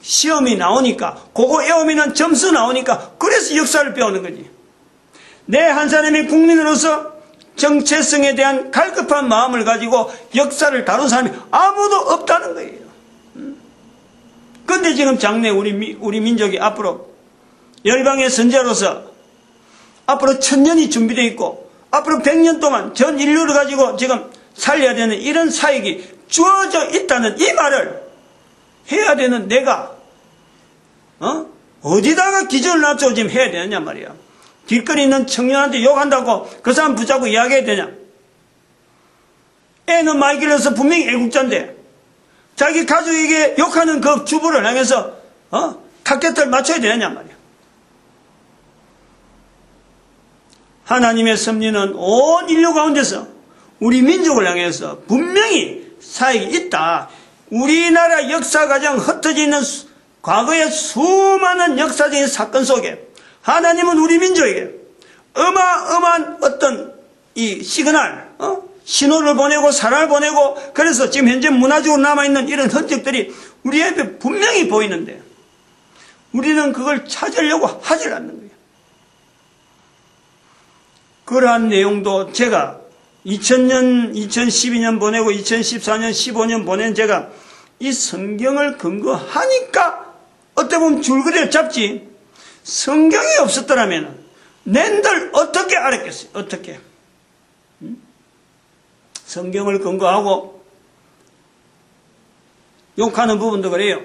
시험이 나오니까 그거 외우면 점수 나오니까 그래서 역사를 배우는 거지. 내 한 사람의 국민으로서 정체성에 대한 갈급한 마음을 가지고 역사를 다룬 사람이 아무도 없다는 거예요. 그런데 지금 장래 우리 민족이 앞으로 열방의 선자로서 앞으로 1000년이 준비되어 있고 앞으로 100년 동안 전 인류를 가지고 지금 살려야 되는 이런 사역이 주어져 있다는 이 말을 해야 되는 내가 어디다가 기준을 낮춰 지금 해야 되느냐 말이야. 길거리 있는 청년한테 욕한다고 그 사람 붙잡고 이야기해야 되냐. 애는 많이 길러서 분명히 애국자인데 자기 가족에게 욕하는 그 주부를 향해서 타겟을 맞춰야 되느냐 말이야. 하나님의 섭리는 온 인류 가운데서 우리 민족을 향해서 분명히 사역이 있다. 우리나라 역사 가장 흩어져 있는 과거의 수많은 역사적인 사건 속에 하나님은 우리 민족에게 어마어마한 어떤 이 시그널, 신호를 보내고 사랑을 보내고 그래서 지금 현재 문화적으로 남아있는 이런 흔적들이 우리 앞에 분명히 보이는데 우리는 그걸 찾으려고 하질 않는 거예요. 그러한 내용도 제가 2000년, 2012년 보내고 2014년, 15년 보낸 제가 이 성경을 근거하니까 어떻게 보면 줄거리를 잡지 성경이 없었더라면 낸들 어떻게 알았겠어요? 어떻게? 성경을 근거하고 욕하는 부분도 그래요.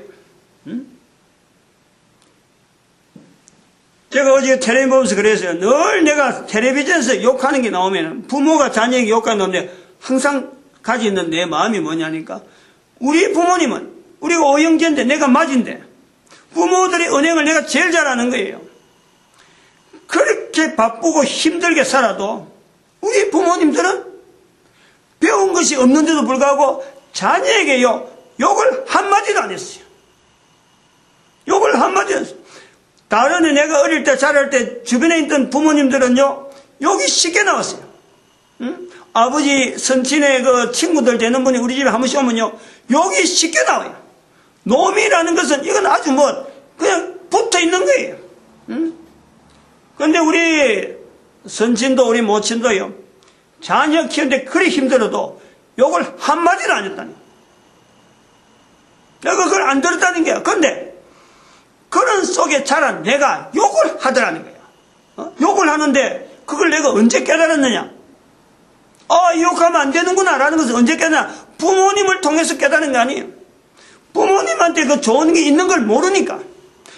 제가 어제 텔레비전 보면서 그랬어요. 늘 내가 텔레비전에서 욕하는 게 나오면 부모가 자녀에게 욕하는 건데 항상 가지고 있는 내 마음이 뭐냐니까 우리 부모님은 우리가 오형제인데 내가 맞인데 부모들의 은행을 내가 제일 잘하는 거예요. 그렇게 바쁘고 힘들게 살아도 우리 부모님들은 배운 것이 없는데도 불구하고 자녀에게 욕을 한마디도 안 했어요. 욕을 한마디도 안 했어요. 다른 애 내가 어릴 때 자랄 때 주변에 있던 부모님들은요 욕이 쉽게 나왔어요. 아버지 선친의 그 친구들 되는 분이 우리 집에 한 번씩 오면요 욕이 쉽게 나와요. 놈이라는 것은 이건 아주 그냥 붙어 있는 거예요. 근데 우리 선친도 우리 모친도요, 자녀 키우는데 그리 힘들어도 욕을 한마디도 안 했다니. 내가 그걸 안 들었다는 거야. 그런데 그런 속에 자란 내가 욕을 하더라는 거야. 욕을 하는데 그걸 내가 언제 깨달았느냐? 욕하면 안 되는구나 라는 것을 언제 깨달았냐? 부모님을 통해서 깨달은 거 아니에요. 부모님한테 그 좋은 게 있는 걸 모르니까.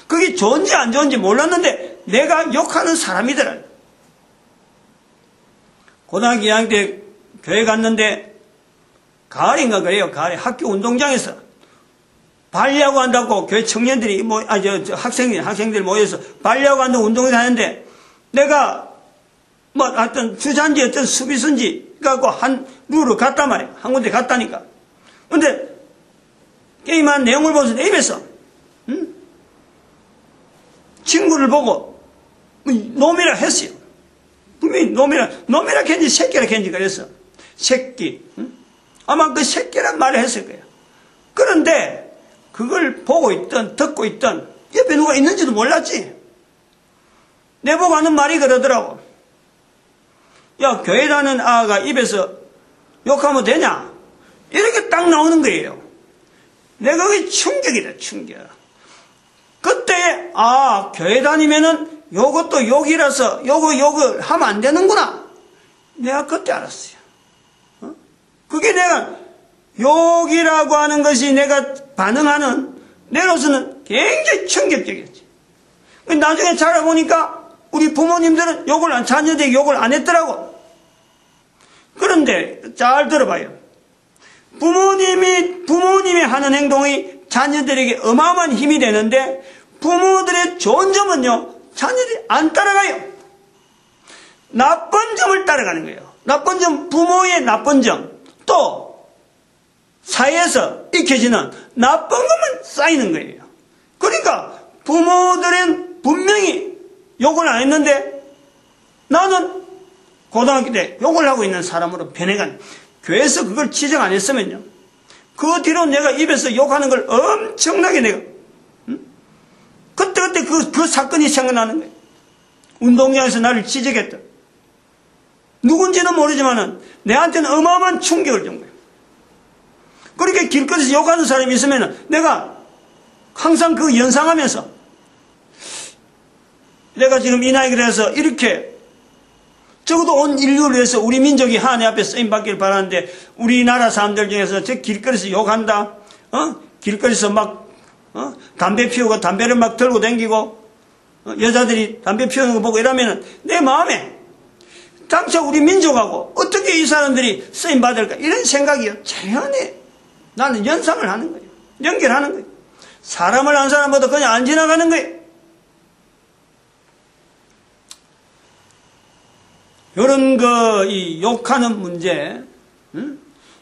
그게 좋은지 안 좋은지 몰랐는데 내가 욕하는 사람이더라. 고등학교 2학년 때 교회 갔는데 가을인가 그래요. 가을에 학교 운동장에서 발야구 한다고 교회 청년들이 학생들 모여서 발야구 한다고 운동을 하는데 내가 하여튼 주자인지 어떤 수비수인지 갖고 한 룰을 갔단 말이야. 한 군데 갔다니까. 근데 게임한 내용을 보면서 내 입에서 친구를 보고 놈이라 했어요. 분명히 놈이라 캔지 새끼라 캔지 그랬어. 새끼. 아마 그 새끼란 말을 했을 거예요. 그런데 그걸 보고 있던 듣고 있던 옆에 누가 있는지도 몰랐지. 내보고 하는 말이 그러더라고. 야, 교회 다니는 아가 입에서 욕하면 되냐? 이렇게 딱 나오는 거예요. 내가 그게 충격이다, 충격. 그때, 교회 다니면은 요것도 욕이라서 욕을 하면 안 되는구나. 내가 그때 알았어요. 그게 내가 욕이라고 하는 것이 내가 반응하는 내로서는 굉장히 충격적이었지. 나중에 자라보니까 우리 부모님들은 자녀들에게 욕을 안 했더라고. 그런데 잘 들어봐요. 부모님이 하는 행동이 자녀들에게 어마어마한 힘이 되는데 부모들의 좋은 점은요, 자녀들이 안 따라가요. 나쁜 점을 따라가는 거예요. 나쁜 점, 부모의 나쁜 점, 또 사회에서 익혀지는 나쁜 것만 쌓이는 거예요. 그러니까 부모들은 분명히 욕을 안 했는데 나는 고등학교 때 욕을 하고 있는 사람으로 변해간, 교회에서 그걸 지적 안 했으면요, 그 뒤로 내가 입에서 욕하는 걸 엄청나게 내가 그때 그 사건이 생각나는 거예요. 운동장에서 나를 지적했다. 누군지는 모르지만은 내한테는 어마어마한 충격을 준 거예요. 그렇게 길거리에서 욕하는 사람이 있으면은 내가 항상 그 연상하면서 내가 지금 이 나이가 돼서 이렇게 적어도 온 인류를 위해서 우리 민족이 하나님 앞에 쓰임받기를 바라는데 우리나라 사람들 중에서 저 길거리에서 욕한다, 길거리에서 막 담배 피우고 담배를 막 들고 다니고 여자들이 담배 피우는 거 보고 이러면은 내 마음에 장차 우리 민족하고 어떻게 이 사람들이 쓰임받을까 이런 생각이요 자연히 나는 연상을 하는 거예요. 연결하는 거예요. 사람을 한 사람보다 그냥 안 지나가는 거예요. 이런 이 욕하는 문제,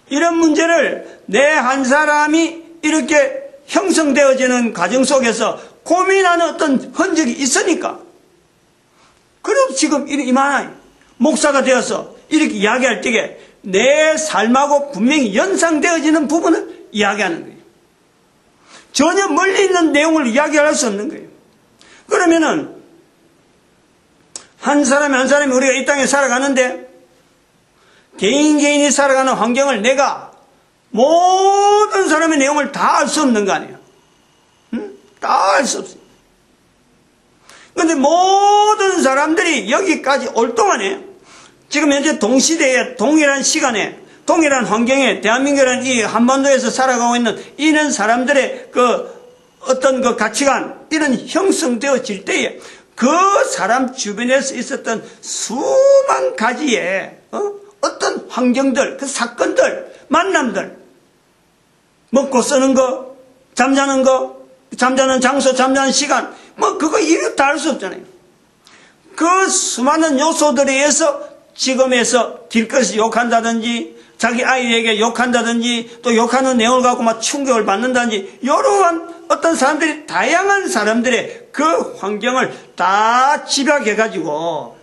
이런 문제를 내 한 사람이 이렇게 형성되어지는 과정 속에서 고민하는 어떤 흔적이 있으니까, 그럼 지금 이만한 목사가 되어서 이렇게 이야기할 때에 내 삶하고 분명히 연상되어지는 부분을 이야기하는 거예요. 전혀 멀리 있는 내용을 이야기할 수 없는 거예요. 그러면은 한 사람이 우리가 이 땅에 살아가는데 개인이 살아가는 환경을 내가 모든 사람의 내용을 다 알 수 없는 거 아니에요. 다 알 수 없어요. 그런데 모든 사람들이 여기까지 올 동안에 지금 현재 동시대에 동일한 시간에 동일한 환경에 대한민국이라는 이 한반도에서 살아가고 있는 이런 사람들의 어떤 가치관 이런 형성되어질 때에 그 사람 주변에서 있었던 수만 가지의 어떤 환경들, 그 사건들, 만남들, 먹고 쓰는 거, 잠자는 거, 잠자는 장소, 잠자는 시간, 그거 이루 다 알 수 없잖아요. 그 수많은 요소들에 의해서 지금에서 길거리에서 욕한다든지, 자기 아이에게 욕한다든지, 또 욕하는 내용을 갖고 막 충격을 받는다든지, 이러한 어떤 사람들이, 다양한 사람들의 그 환경을 다 집약해가지고,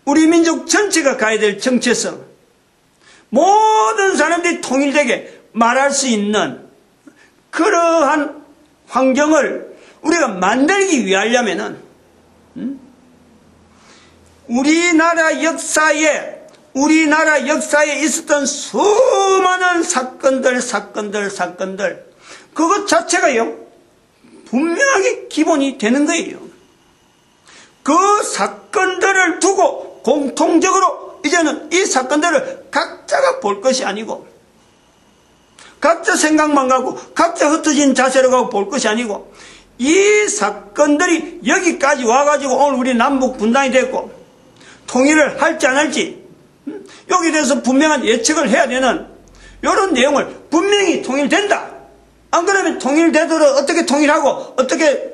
우리 민족 전체가 가야 될 정체성, 모든 사람들이 통일되게 말할 수 있는 그러한 환경을 우리가 만들기 위하려면은 우리나라 역사에 있었던 수많은 사건들 그것 자체가요 분명하게 기본이 되는 거예요. 그 사건들을 두고 공통적으로 이제는 이 사건들을 각자가 볼 것이 아니고 각자 생각만 가고 각자 흩어진 자세로 가고 볼 것이 아니고 이 사건들이 여기까지 와가지고 오늘 우리 남북 분단이 됐고 통일을 할지 안 할지 여기에 대해서 분명한 예측을 해야 되는 이런 내용을 분명히 통일된다. 안 그러면 통일되도록 어떻게 통일하고 어떻게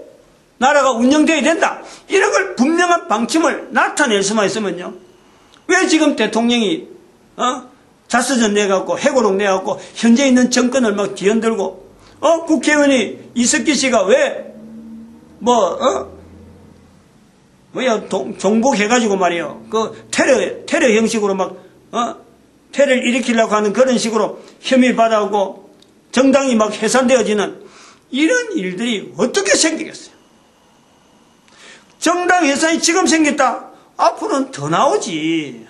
나라가 운영되어야 된다. 이런 걸 분명한 방침을 나타낼 수만 있으면요. 왜 지금 대통령이 자서전 내갖고 해고록 내갖고 현재 있는 정권을 막 뒤흔들고 국회의원이 이석기 씨가 왜 종복해가지고 말이에요. 그 테러 형식으로 막 테러를 일으키려고 하는 그런 식으로 혐의 받아오고 정당이 막 해산되어지는 이런 일들이 어떻게 생기겠어요? 정당 해산이 지금 생겼다. 앞으로는 더 나오지.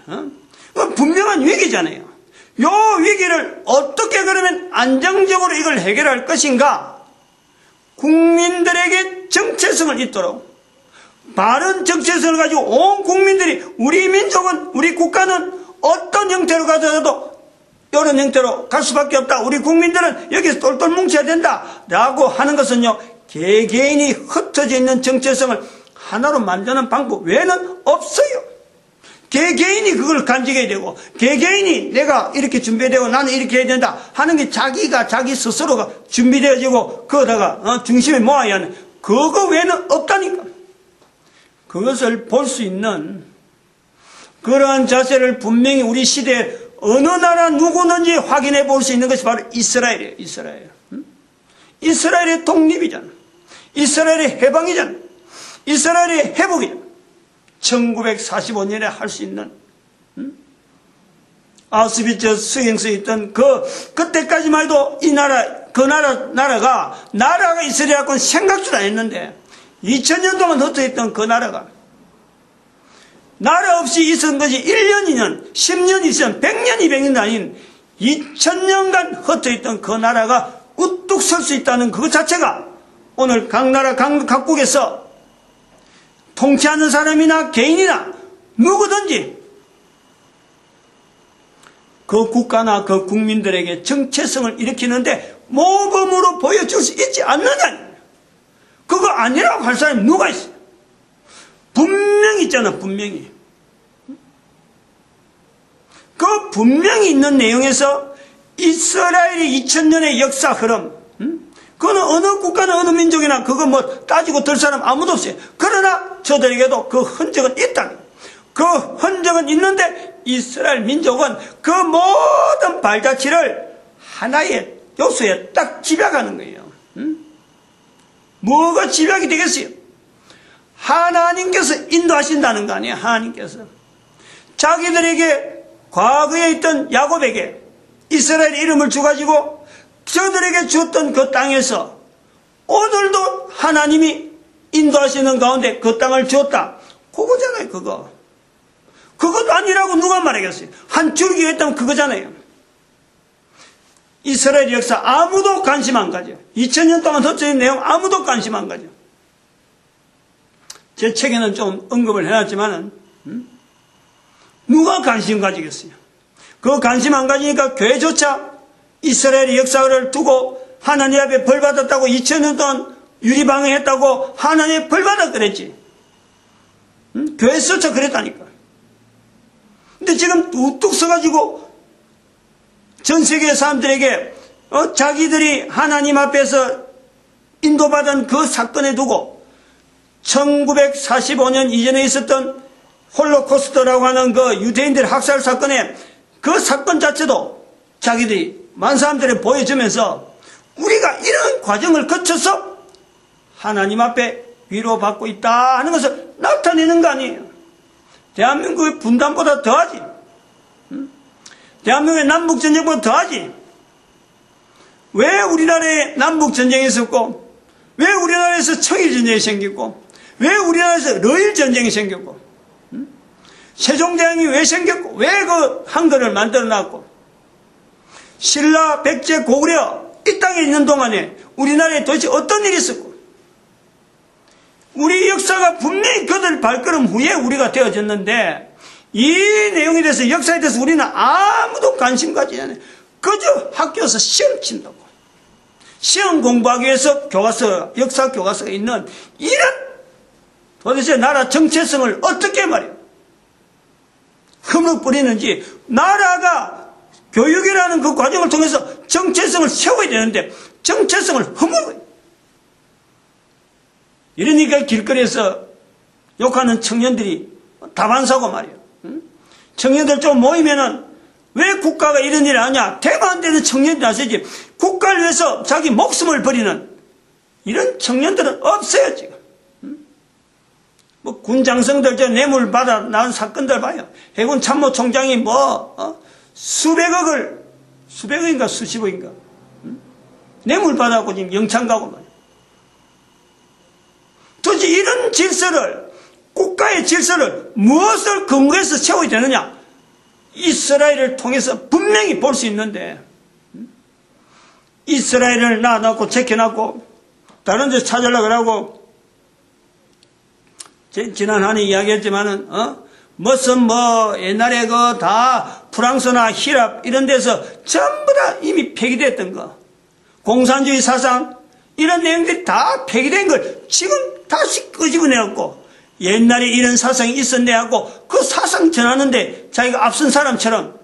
분명한 위기잖아요. 요 위기를 어떻게 그러면 안정적으로 이걸 해결할 것인가? 국민들에게 정체성을 잇도록 바른 정체성을 가지고 온 국민들이 우리 민족은 우리 국가는 어떤 형태로 가더라도 이런 형태로 갈 수밖에 없다. 우리 국민들은 여기서 똘똘 뭉쳐야 된다. 라고 하는 것은요. 개개인이 흩어져 있는 정체성을 하나로 만드는 방법 외에는 없어요. 개개인이 그걸 간직해야 되고 개개인이 내가 이렇게 준비되고 나는 이렇게 해야 된다 하는 게 자기 스스로가 준비되어지고 그거다가 중심에 모아야 하는 그거 외에는 없다니까. 그것을 볼 수 있는 그러한 자세를 분명히 우리 시대에 어느 나라 누구든지 확인해 볼 수 있는 것이 바로 이스라엘이에요. 이스라엘의 독립이잖아. 이스라엘의 해방이잖아. 이스라엘의 회복이잖아. 1945년에 할 수 있는 아우슈비츠 수용소에 있던 그때까지만 해도 이 나라가 이스라엘하고는 생각도 안 했는데 2000년 동안 흩어있던 그 나라 없이 있었던 것이 1년, 2년, 10년, 20년, 100년, 200년도 아닌 2000년간 흩어있던 그 나라가 우뚝 설 수 있다는 그것 자체가 오늘 각 나라, 각국에서 통치하는 사람이나 개인이나 누구든지 그 국가나 그 국민들에게 정체성을 일으키는데 모범으로 보여줄 수 있지 않느냐. 그거 아니라고 할 사람이 누가 있어요? 분명히 있잖아. 분명히. 그 분명히 있는 내용에서 이스라엘의 2000년의 역사 흐름 그거는 어느 국가나 어느 민족이나 그거 뭐 따지고 들 사람 아무도 없어요. 그러나 저들에게도 그 흔적은 있다. 그 흔적은 있는데 이스라엘 민족은 그 모든 발자취를 하나의 요소에 딱 집약하는 거예요. 뭐가 집약이 되겠어요? 하나님께서 인도하신다는 거 아니에요. 하나님께서 자기들에게 과거에 있던 야곱에게 이스라엘 이름을 주가지고 저들에게 주었던 그 땅에서 오늘도 하나님이 인도하시는 가운데 그 땅을 주었다. 그거잖아요. 그것도 아니라고 누가 말하겠어요? 한 줄기가 있다면 그거잖아요. 이스라엘 역사 아무도 관심 안 가져. 2000년 동안 흩어진 내용 아무도 관심 안 가져. 제 책에는 좀 언급을 해놨지만은 누가 관심 가지겠어요? 그 관심 안 가지니까 교회조차 이스라엘의 역사를 두고 하나님 앞에 벌받았다고 2000년 동안 유리방해했다고 하나님의 벌받아 그랬지. 교회조차 그랬다니까. 근데 지금 우뚝 서가지고 전 세계 사람들에게 자기들이 하나님 앞에서 인도받은 그 사건에 두고 1945년 이전에 있었던 홀로코스트라고 하는 그 유대인들 학살 사건에 그 사건 자체도 자기들이 많은 사람들이 보여주면서 우리가 이런 과정을 거쳐서 하나님 앞에 위로받고 있다 하는 것을 나타내는 거 아니에요. 대한민국의 분단보다 더하지. 대한민국의 남북전쟁보다 더하지. 왜 우리나라에 남북전쟁이 있었고 왜 우리나라에서 청일전쟁이 생겼고, 왜 우리나라에서 러일전쟁이 생겼고, 세종대왕이 왜 생겼고, 왜 그 한글을 만들어놨고, 신라, 백제, 고구려 이 땅에 있는 동안에 우리나라에 도대체 어떤 일이 있었고, 우리 역사가 분명히 그들 발걸음 후에 우리가 되어졌는데, 이 내용에 대해서, 역사에 대해서 우리는 아무도 관심 가지지 않아요. 그저 학교에서 시험 친다고. 시험 공부하기 위해서 교과서, 역사 교과서가 있는 이런 도대체 나라 정체성을 어떻게 말이에요? 흠을 뿌리는지, 나라가 교육이라는 그 과정을 통해서 정체성을 세워야 되는데 정체성을 허물어요. 이러니까 길거리에서 욕하는 청년들이 다반사고 말이에요. 청년들 좀 모이면은 왜 국가가 이런 일을 하냐? 대만 안 되는 청년들이 나서지. 국가를 위해서 자기 목숨을 버리는 이런 청년들은 없어요, 지금. 뭐 군장성들 저 뇌물 받아 나온 사건들 봐요. 해군 참모총장이 수백억인가 수십억인가 뇌물 받아갖고 지금 영창 가고 말이에요. 도대체 이런 질서를, 국가의 질서를 무엇을 근거해서 세워야 되느냐? 이스라엘을 통해서 분명히 볼 수 있는데, 이스라엘을 낳아놓고 제껴놓고 다른 데 찾으려고 하고, 지난 한해 이야기했지만은 무슨 옛날에 그 다 프랑스나 히랍 이런 데서 전부 다 이미 폐기됐던 거, 공산주의 사상 이런 내용들이 다 폐기된 걸 지금 다시 끄집어내갖고, 옛날에 이런 사상이 있었네 하고 그 사상 전하는데 자기가 앞선 사람처럼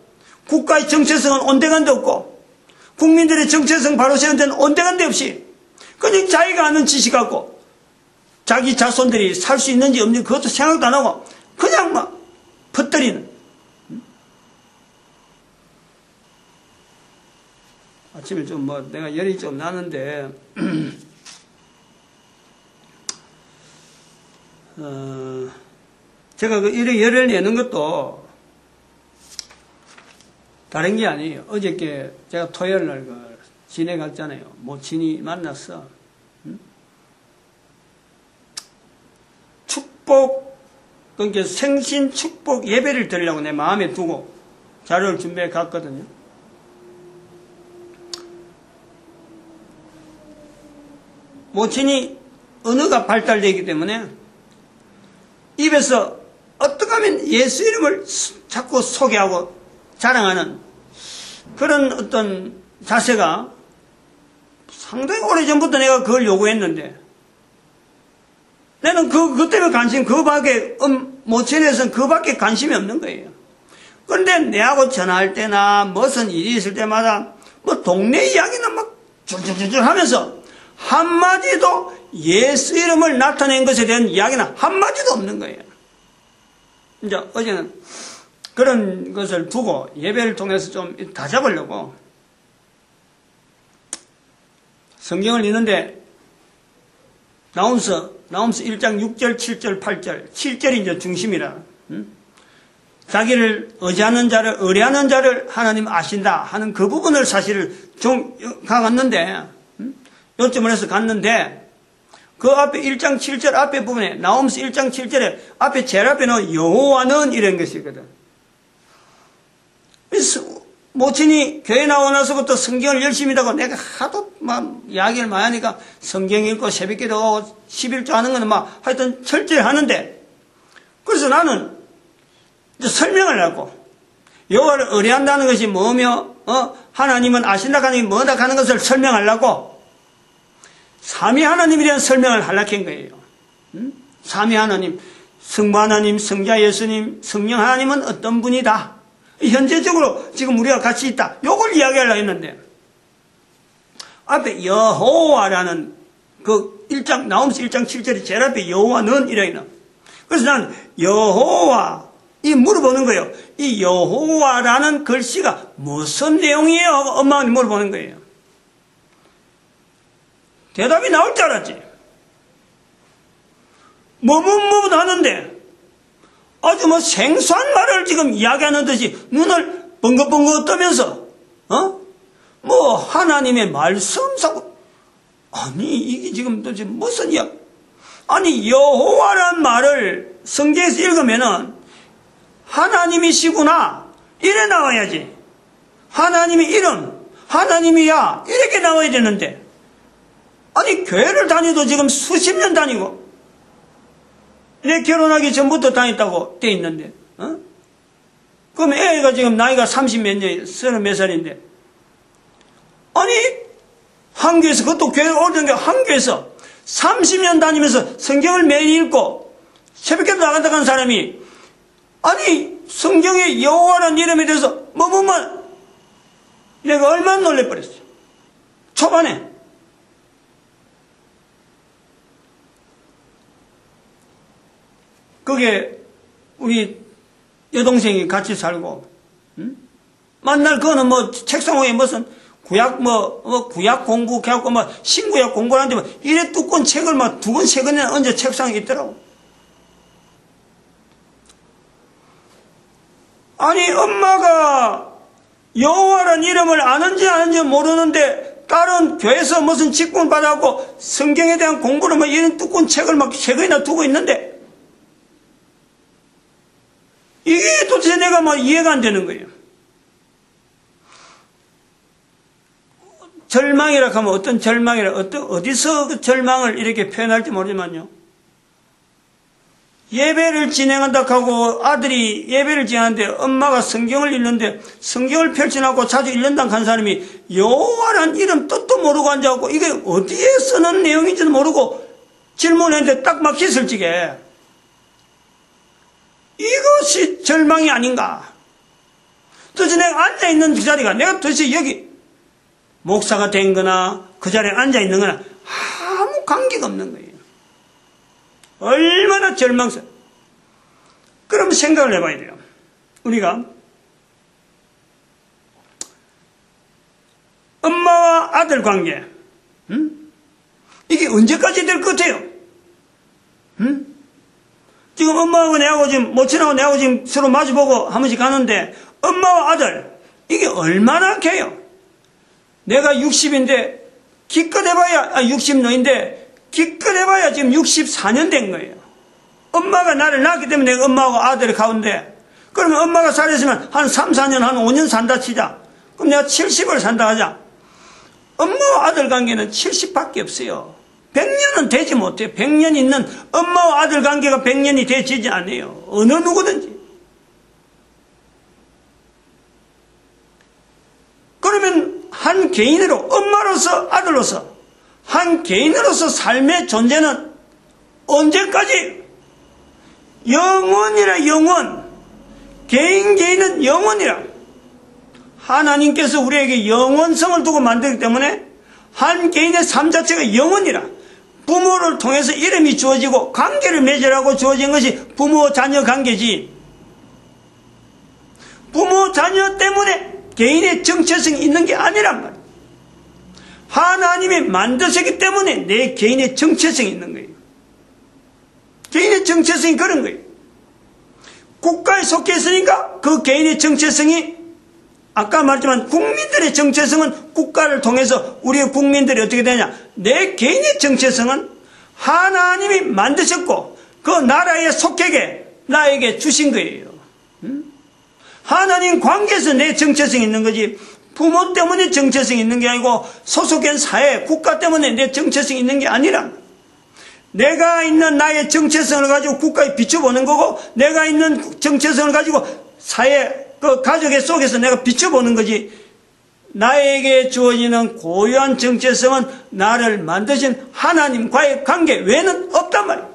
국가의 정체성은 온데간데 없고, 국민들의 정체성 바로 세운 데는 온데간데 없이 그냥 자기가 아는 지식 갖고 자기 자손들이 살 수 있는지 없는지 그것도 생각도 안 하고 그냥 막 퍼뜨리는. 아침에 좀 내가 열이 좀 나는데 제가 이렇게 열을 내는 것도 다른 게 아니에요. 어저께 제가 토요일 날 진해 갔잖아요. 모친이 만났어. 축복, 그러니까 생신 축복 예배를 드리려고 내 마음에 두고 자료를 준비해 갔거든요. 모친이 언어가 발달되기 때문에 입에서 어떻게 하면 예수 이름을 자꾸 소개하고 자랑하는 그런 어떤 자세가 상당히 오래전부터 내가 그걸 요구했는데, 나는 그것 때문에 그거밖에, 모친에서는 그거밖에 관심이 없는 거예요. 그런데 내하고 전화할 때나 무슨 일이 있을 때마다 동네 이야기는 막 줄줄줄줄 하면서 한마디도 예수 이름을 나타낸 것에 대한 이야기는 한마디도 없는 거예요. 이제 어제는 그런 것을 두고 예배를 통해서 좀 다잡으려고 성경을 읽는데 나홈서 1장 6절, 7절, 8절, 7절이 이제 중심이라. 자기를 의뢰하는 자를 하나님 아신다 하는 그 부분을 사실을 좀 가갔는데, 요점을 해서 갔는데, 그 앞에 1장 7절 앞에 부분에, 나홈서 1장 7절에 앞에 제일 앞에는 여호와는 이런 것이 있거든. 모친이 교회 나오고 나서부터 성경을 열심히 하고 내가 하도 막 이야기를 많이 하니까 성경 읽고 새벽기도 하고 11조 하는 거는 막 하여튼 철저히 하는데, 그래서 나는 이제 설명을 하고 여호와를 의뢰한다는 것이 뭐며 하나님은 아신다 하는 것이 뭐다 하는 것을 설명하려고 삼위 하나님에 대한 설명을 하려고 한 거예요. 삼위 하나님, 성부 하나님, 성자 예수님, 성령 하나님은 어떤 분이다. 현재적으로 지금 우리가 같이 있다. 요걸 이야기하려고 했는데, 앞에 여호와라는 그 나홈서 1장 7절이 제일 앞에 여호와는 이래요. 그래서 나는 여호와, 이 물어보는 거예요. 이 여호와라는 글씨가 무슨 내용이에요? 하고 엄마한테 물어보는 거예요. 대답이 나올 줄 알았지. 뭐뭐 하는데, 아주 생소한 말을 지금 이야기하는 듯이 눈을 벙긋벙긋 뜨면서, 하나님의 말씀 사고, 아니 이게 지금 도대체 무슨 이야? 아니 여호와란 말을 성경에서 읽으면은 하나님이시구나 이래 나와야지. 하나님의 이름, 하나님이야 이렇게 나와야 되는데, 아니 교회를 다니도 지금 수십 년 다니고 내 결혼하기 전부터 다녔다고 돼 있는데, 그럼 애가 지금 나이가 30몇 년, 30몇 살인데, 아니 한교에서, 그것도 교회 오던 게 한교에서 30년 다니면서 성경을 매일 읽고 새벽에 나간다 간 사람이, 아니 성경의 여호와라는 이름에 대해서 뭐뭐뭐, 내가 얼마나 놀래버렸어요. 초반에 그게 우리 여동생이 같이 살고, 만날 그거는 뭐 책상 위에 무슨 구약 구약 공부 해갖고 신구약 공부를 하는데 이래 두꺼운 책을 막 2권 3권이나 얹어 책상에 있더라고. 아니 엄마가 여호와라는 이름을 아는지 모르는데 다른 교회에서 무슨 직분 받아갖고 성경에 대한 공부를 막 이런 두꺼운 책을 막 3권이나 두고 있는데, 이게 도대체 내가 막 이해가 안 되는 거예요. 절망이라 하면 어떤 절망이라, 어디서 그 절망을 이렇게 표현할지 모르지만요, 예배를 진행한다 하고 아들이 예배를 진행하는데 엄마가 성경을 읽는데 성경을 펼쳐놓고 자주 읽는다 한 사람이 여호와라는 이름 뜻도 모르고 앉아갖고 이게 어디에 쓰는 내용인지도 모르고 질문했는데 딱 막혔을 적에 이것이 절망이 아닌가. 도대체 내가 앉아있는 그 자리가, 내가 도대체 여기 목사가 된 거나 그 자리에 앉아있는 거나 아무 관계가 없는 거예요. 얼마나 절망스러워. 그럼 생각을 해봐야 돼요. 우리가 엄마와 아들 관계, 이게 언제까지 될 것 같아요? 지금 엄마하고 내하고 지금 모친하고 내하고 지금 서로 마주보고 한 번씩 가는데, 엄마와 아들 이게 얼마나 개요? 내가 60인데 기껏 해봐야 60노인데 기껏 해봐야 지금 64년 된 거예요. 엄마가 나를 낳았기 때문에 내가 엄마하고 아들 가운데, 그러면 엄마가 살았으면 한 3, 4년 한 5년 산다 치자. 그럼 내가 70을 산다 하자. 엄마와 아들 관계는 70밖에 없어요. 100년은 되지 못해요. 100년 있는 엄마와 아들 관계가 100년이 되지지 않아요. 어느 누구든지. 그러면 한 개인으로, 엄마로서 아들로서 한 개인으로서 삶의 존재는 언제까지? 영원이라. 영원. 개인은 영원이라. 하나님께서 우리에게 영원성을 두고 만들기 때문에 한 개인의 삶 자체가 영원이라. 부모를 통해서 이름이 주어지고 관계를 맺으라고 주어진 것이 부모 자녀 관계지, 부모 자녀 때문에 개인의 정체성이 있는 게 아니란 말이에요. 하나님이 만드셨기 때문에 내 개인의 정체성이 있는 거예요. 개인의 정체성이 그런 거예요. 국가에 속해 있으니까 그 개인의 정체성이, 아까 말했지만 국민들의 정체성은 국가를 통해서 우리의 국민들이 어떻게 되냐, 내 개인의 정체성은 하나님이 만드셨고 그 나라의 속하게 나에게 주신 거예요. 하나님 관계에서 내 정체성이 있는 거지, 부모 때문에 정체성이 있는 게 아니고 소속된 사회, 국가 때문에 내 정체성이 있는 게 아니라, 내가 있는 나의 정체성을 가지고 국가에 비춰보는 거고, 내가 있는 정체성을 가지고 사회, 그 가족의 속에서 내가 비춰보는 거지, 나에게 주어지는 고유한 정체성은 나를 만드신 하나님과의 관계 외에는 없단 말이에요.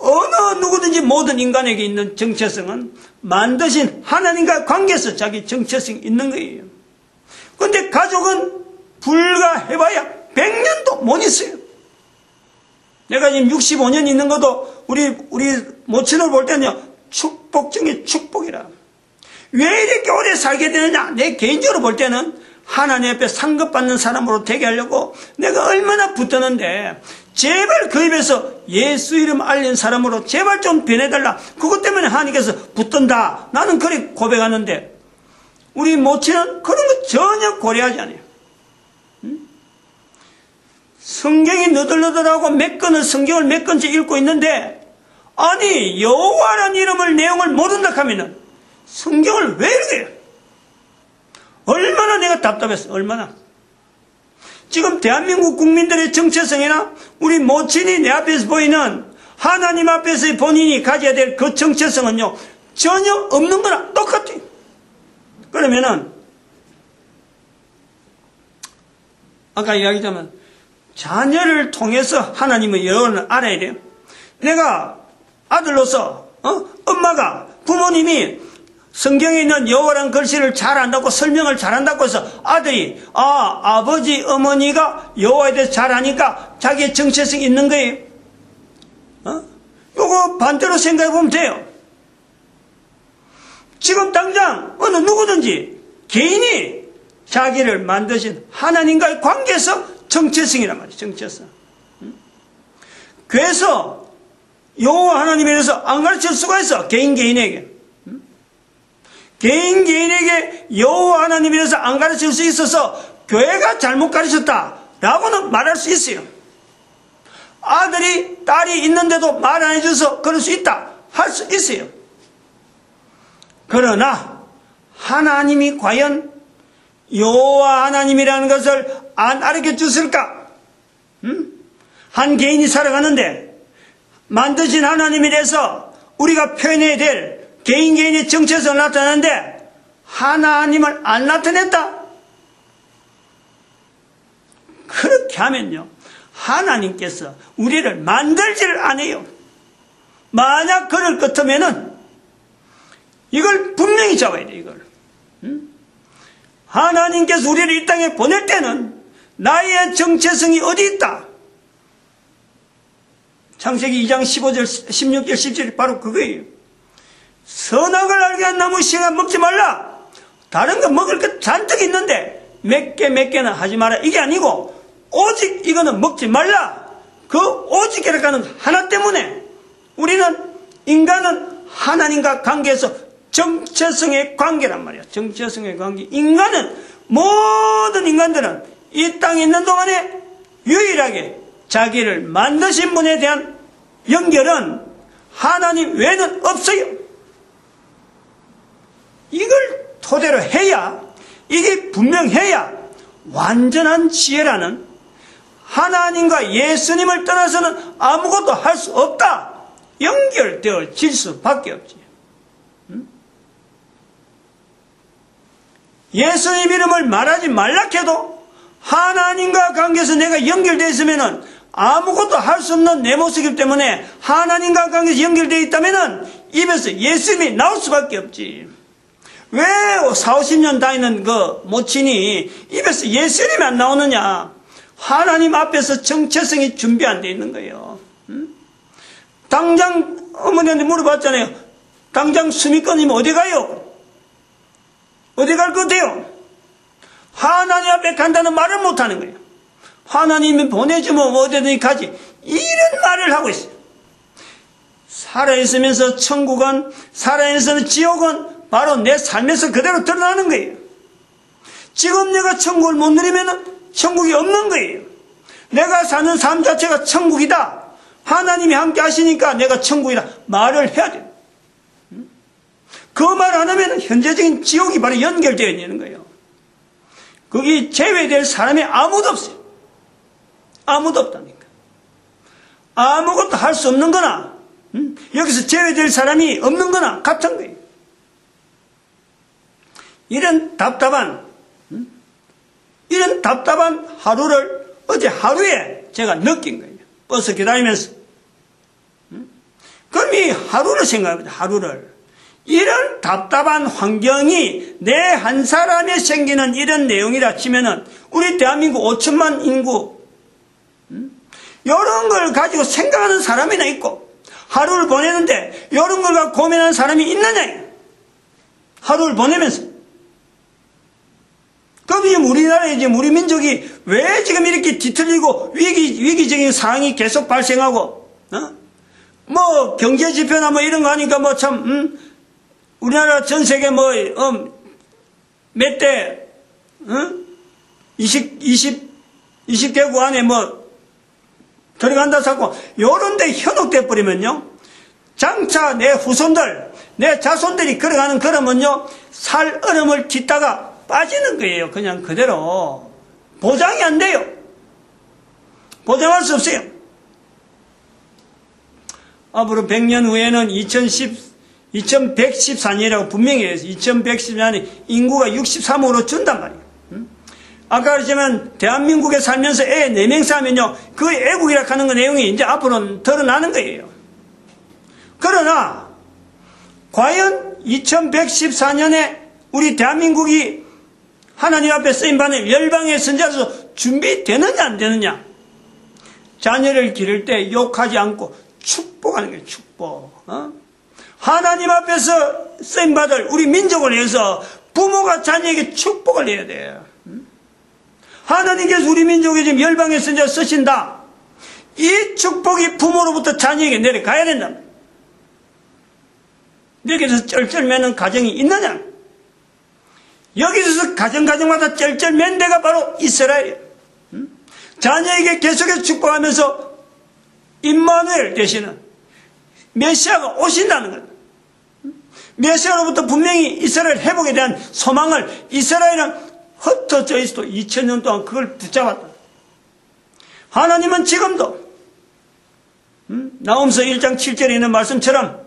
어느 누구든지 모든 인간에게 있는 정체성은 만드신 하나님과 관계에서 자기 정체성이 있는 거예요. 그런데 가족은 불과 해봐야 100년도 못 있어요. 내가 지금 65년 있는 것도 우리 모친을 볼 때는요, 축복 중에 축복이라. 왜 이렇게 오래 살게 되느냐? 내 개인적으로 볼 때는 하나님 앞에 상급받는 사람으로 되게 하려고 내가 얼마나 붙드는데, 제발 그 입에서 예수 이름 알린 사람으로 제발 좀 변해달라. 그것 때문에 하나님께서 붙든다. 나는 그렇게 고백하는데, 우리 모친은 그런 거 전혀 고려하지 않아요. 성경이 너덜너덜하고 성경을 몇 건째 읽고 있는데, 아니 여호와라는 이름을 내용을 모른다 하면은 성경을 왜 이렇게 해요? 얼마나 내가 답답했어. 얼마나. 지금 대한민국 국민들의 정체성이나 우리 모친이 내 앞에서 보이는 하나님 앞에서 본인이 가져야 될 그 정체성은요, 전혀 없는 거나 똑같아요. 그러면은 아까 이야기했지만 자녀를 통해서 하나님의 여론을 알아야 돼요. 내가 아들로서 엄마가, 부모님이 성경에 있는 여호와라는 글씨를 잘 안다고, 설명을 잘 한다고 해서 아들이 아버지 어머니가 여호와에 대해서 잘 아니까 자기의 정체성이 있는 거예요. 요거 반대로 생각해 보면 돼요. 지금 당장 어느 누구든지 개인이 자기를 만드신 하나님과의 관계에서 정체성이란 말이에요. 정체성. 그래서 여호와 하나님에 대해서 안 가르칠 수가 있어. 개인에게. 개인에게 여호와 하나님에 대해서 안 가르칠 수 있어서 교회가 잘못 가르쳤다라고는 말할 수 있어요. 아들이, 딸이 있는데도 말 안 해줘서 그럴 수 있다 할 수 있어요. 그러나 하나님이 과연 여호와 하나님이라는 것을 안 알려 줬을까? 한 개인이 살아가는데 만드신 하나님에 대해서 우리가 표현해야 될 개인의 정체성을 나타내는데 하나님을 안 나타냈다? 그렇게 하면요, 하나님께서 우리를 만들지를 않아요. 만약 그럴 것 같으면은 이걸 분명히 잡아야 돼. 이걸 하나님께서 우리를 이 땅에 보낼 때는 나의 정체성이 어디 있다? 창세기 2장 15절 16절 17절 바로 그거예요. 선악을 알게 한 나무 씨가 먹지 말라. 다른 거 먹을 것 잔뜩 있는데 몇 개는 하지 마라. 이게 아니고 오직 이거는 먹지 말라. 그 오직이라는 하나 때문에 우리는, 인간은 하나님과 관계에서 정체성의 관계란 말이야. 정체성의 관계. 모든 인간들은 이 땅에 있는 동안에 유일하게 자기를 만드신 분에 대한 연결은 하나님 외에는 없어요. 이걸 토대로 해야, 이게 분명해야 완전한 지혜라는, 하나님과 예수님을 떠나서는 아무것도 할 수 없다, 연결되어질 수밖에 없지. 예수님 이름을 말하지 말라 해도 하나님과 관계에서 내가 연결되어 있으면 아무것도 할 수 없는 내 모습이기 때문에, 하나님과 관계에서 연결되어 있다면 입에서 예수님이 나올 수밖에 없지. 왜 40-50년 다니는 그 모친이 입에서 예수님이 안 나오느냐? 하나님 앞에서 정체성이 준비 안 되어 있는 거예요. 당장 어머니한테 물어봤잖아요. 당장 숨이 끊이면 어디 가요? 어디 갈 것 같아요? 하나님 앞에 간다는 말을 못하는 거예요. 하나님이 보내주면 어디든지 가지, 이런 말을 하고 있어요. 살아있으면서 천국은, 살아있으면서 지옥은 바로 내 삶에서 그대로 드러나는 거예요. 지금 내가 천국을 못 누리면 천국이 없는 거예요. 내가 사는 삶 자체가 천국이다, 하나님이 함께 하시니까 내가 천국이다 말을 해야 돼요. 그 말 안 하면 현재적인 지옥이 바로 연결되어 있는 거예요. 거기 제외될 사람이 아무도 없어요. 아무도 없다니까. 아무것도 할 수 없는 거나 여기서 제외될 사람이 없는 거나 같은 거예요. 이런 답답한 하루를 어제 하루에 제가 느낀 거예요. 버스 기다리면서. 그럼 이 하루를 생각합니다. 하루를. 이런 답답한 환경이 내 한 사람에 생기는 이런 내용이라 치면은 우리 대한민국 5천만 인구, 이런 걸 가지고 생각하는 사람이나 있고, 하루를 보내는데 이런 걸 갖고 고민하는 사람이 있느냐? 하루를 보내면서. 그럼 우리나라에 지금 우리 민족이 왜 지금 이렇게 뒤틀리고 위기적인 상황이 계속 발생하고, 뭐 경제 지표나 뭐 이런 거 하니까 뭐 참, 우리나라 전 세계 뭐, 몇 대, 20개국 안에 뭐, 들어간다 자꾸 요런 데 현혹돼 버리면요, 장차 내 후손들, 내 자손들이 걸어가는 걸으면요, 살 얼음을 딛다가 빠지는 거예요. 그냥 그대로. 보장이 안 돼요. 보장할 수 없어요. 앞으로 100년 후에는 2114년이라고 분명히 해서 2114년에 인구가 63억으로 준단 말이에요. 아까 그랬지만 대한민국에 살면서 애 4명 싸면요, 그 애국이라 하는 그 내용이 이제 앞으로는 드러나는 거예요. 그러나 과연 2114년에 우리 대한민국이 하나님 앞에 쓰임받는 열방의 선자로서 준비되느냐 안 되느냐. 자녀를 기를 때 욕하지 않고 축복하는 거예요. 축복. 하나님 앞에서 쓰임받을 우리 민족을 위해서 부모가 자녀에게 축복을 해야 돼요. 하나님께서 우리 민족에 지금 열방의 선자 쓰신다. 이 축복이 부모로부터 자녀에게 내려가야 된다. 여기서 쩔쩔매는 가정이 있느냐? 여기서 가정마다 쩔쩔맨 데가 바로 이스라엘이에요. 자녀에게 계속해서 축복하면서 임마누엘 되시는 메시아가 오신다는 것. 메시아로부터 분명히 이스라엘 회복에 대한 소망을 이스라엘은 흩어져 있어도 2000년 동안 그걸 붙잡았다. 하나님은 지금도 나홈서 1장 7절에 있는 말씀처럼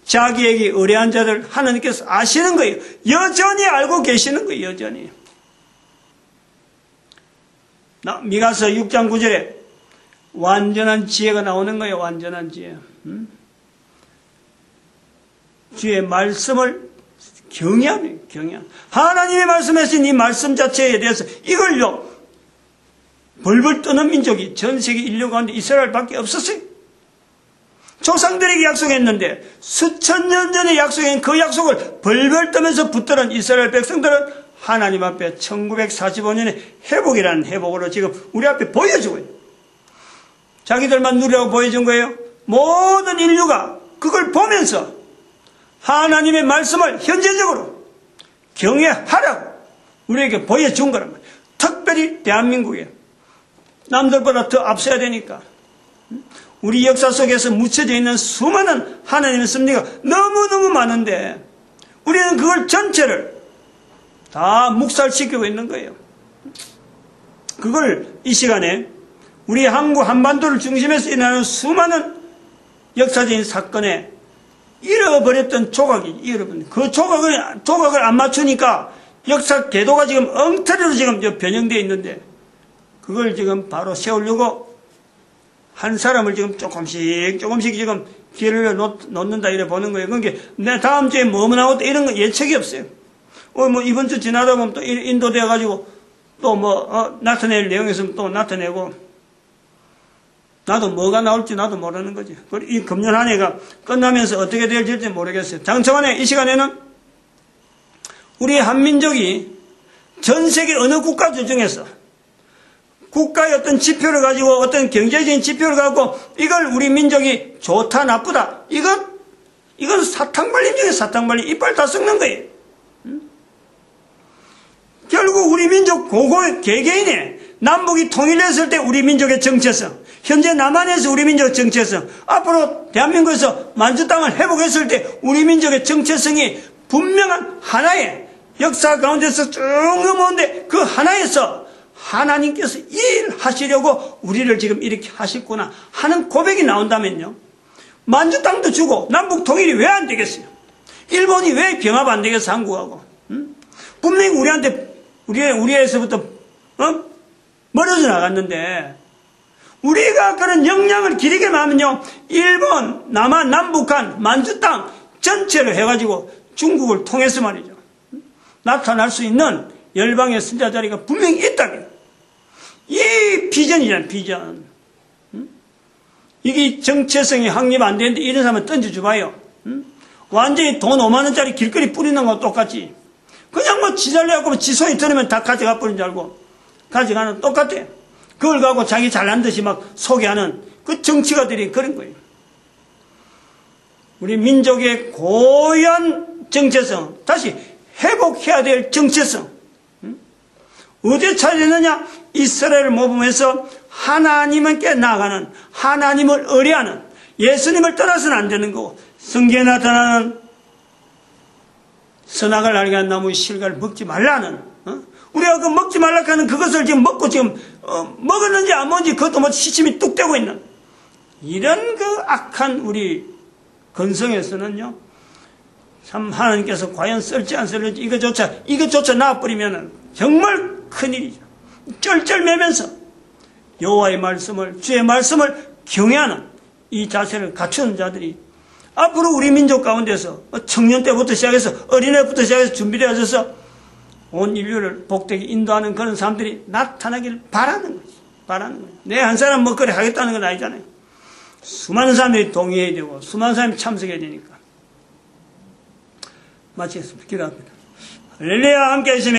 자기에게 의뢰한 자들 하나님께서 아시는 거예요. 여전히 알고 계시는 거예요. 여전히. 미가서 6장 9절에 완전한 지혜가 나오는 거예요. 완전한 지혜. 주의 말씀을 경외하며 경외. 하나님의 말씀하신 이 말씀 자체에 대해서 이걸요, 벌벌 떠는 민족이 전 세계 인류 가운데 이스라엘밖에 없었어요. 조상들에게 약속했는데 수천 년 전에 약속한 그 약속을 벌벌 떠면서 붙들은 이스라엘 백성들은 하나님 앞에 1945년에 회복이라는 회복으로 지금 우리 앞에 보여주고 있어요. 자기들만 누리라고 보여준 거예요. 모든 인류가 그걸 보면서 하나님의 말씀을 현재적으로 경외하라고 우리에게 보여준 거란 말이에요. 특별히 대한민국에 남들보다 더 앞서야 되니까. 우리 역사 속에서 묻혀져 있는 수많은 하나님의 섭리가 너무너무 많은데 우리는 그걸 전체를 다 묵살시키고 있는 거예요. 그걸 이 시간에 우리 한국 한반도를 중심해서 일어나는 수많은 역사적인 사건에 잃어버렸던 조각이 잃어버린 그 조각을 안 맞추니까 역사 궤도가 지금 엉터리로 지금 변형되어 있는데 그걸 지금 바로 세우려고 한 사람을 지금 조금씩 지금 길을 놓는다 이래 보는 거예요. 그러니까 내 다음 주에 뭐 나오다 이런 거 예측이 없어요. 뭐 이번 주 지나다 보면 또 인도되어 가지고 또 나타낼 내용이 있으면 또 나타내고 나도 뭐가 나올지 나도 모르는 거지. 이 금년 한 해가 끝나면서 어떻게 될지 모르겠어요. 장차관에 이 시간에는 우리 한민족이 전 세계 어느 국가들 중에서 국가의 어떤 지표를 가지고 어떤 경제적인 지표를 갖고 이걸 우리 민족이 좋다 나쁘다 이건 사탕발림 중에 사탕발림 이빨 다 썩는 거예요. 결국 우리 민족 개개인의 남북이 통일했을 때 우리 민족의 정체성, 현재 남한에서 우리 민족의 정체성, 앞으로 대한민국에서 만주 땅을 회복했을 때 우리 민족의 정체성이 분명한 하나의 역사 가운데서 쭉 넘어오는데 그 하나에서 하나님께서 일하시려고 우리를 지금 이렇게 하셨구나 하는 고백이 나온다면요, 만주 땅도 주고 남북 통일이 왜 안 되겠어요? 일본이 왜 병합 안 되겠어? 한국하고 분명히 우리한테 우리에서부터 멀어져 나갔는데 우리가 그런 역량을 기르게 하면요, 일본, 남한, 남북한, 만주 땅 전체를 해가지고 중국을 통해서 말이죠, 나타날 수 있는 열방의 선자 자리가 분명히 있다면 이 비전이잖아요. 비전. 이게 정체성이 확립 안 되는데 이런 사람을 던져줘봐요. 완전히 돈 5만 원짜리 길거리 뿌리는 거 똑같지. 그냥 뭐 지잘래갖고 지 손이 들으면 다 가져가 버린 줄 알고 가져가는 똑같아. 그걸 갖고 자기 잘난 듯이 막 소개하는 그 정치가들이 그런 거예요. 우리 민족의 고유한 정체성, 다시 회복해야 될 정체성. 어디에 찾았느냐? 이스라엘을 모범해서 하나님께 나아가는, 하나님을 의뢰하는, 예수님을 떠나서는 안 되는 거고, 성경에 나타나는 선악을 알게 한 나무의 실과를 먹지 말라는, 우리가 그 먹지 말라고 하는 그것을 지금 먹고 지금 먹었는지 안 먹었는지 그것도 뭐 시침이 뚝 떼고 있는 이런 그 악한 우리 근성에서는요, 참 하나님께서 과연 쓸지 안 쓸지 이거조차 놔버리면 정말 큰일이죠. 쩔쩔매면서 여호와의 말씀을, 주의 말씀을 경외하는 이 자세를 갖추는 자들이 앞으로 우리 민족 가운데서 청년 때부터 시작해서 어린애부터 시작해서 준비되어져서 온 인류를 복되게 인도하는 그런 사람들이 나타나길 바라는 거지. 바라는 거지. 내 한 사람 뭐 그래 하겠다는 건 아니잖아요. 수많은 사람들이 동의해야 되고 수많은 사람이 참석해야 되니까. 마치겠습니다. 기도합니다. 할렐루야. 함께 하시면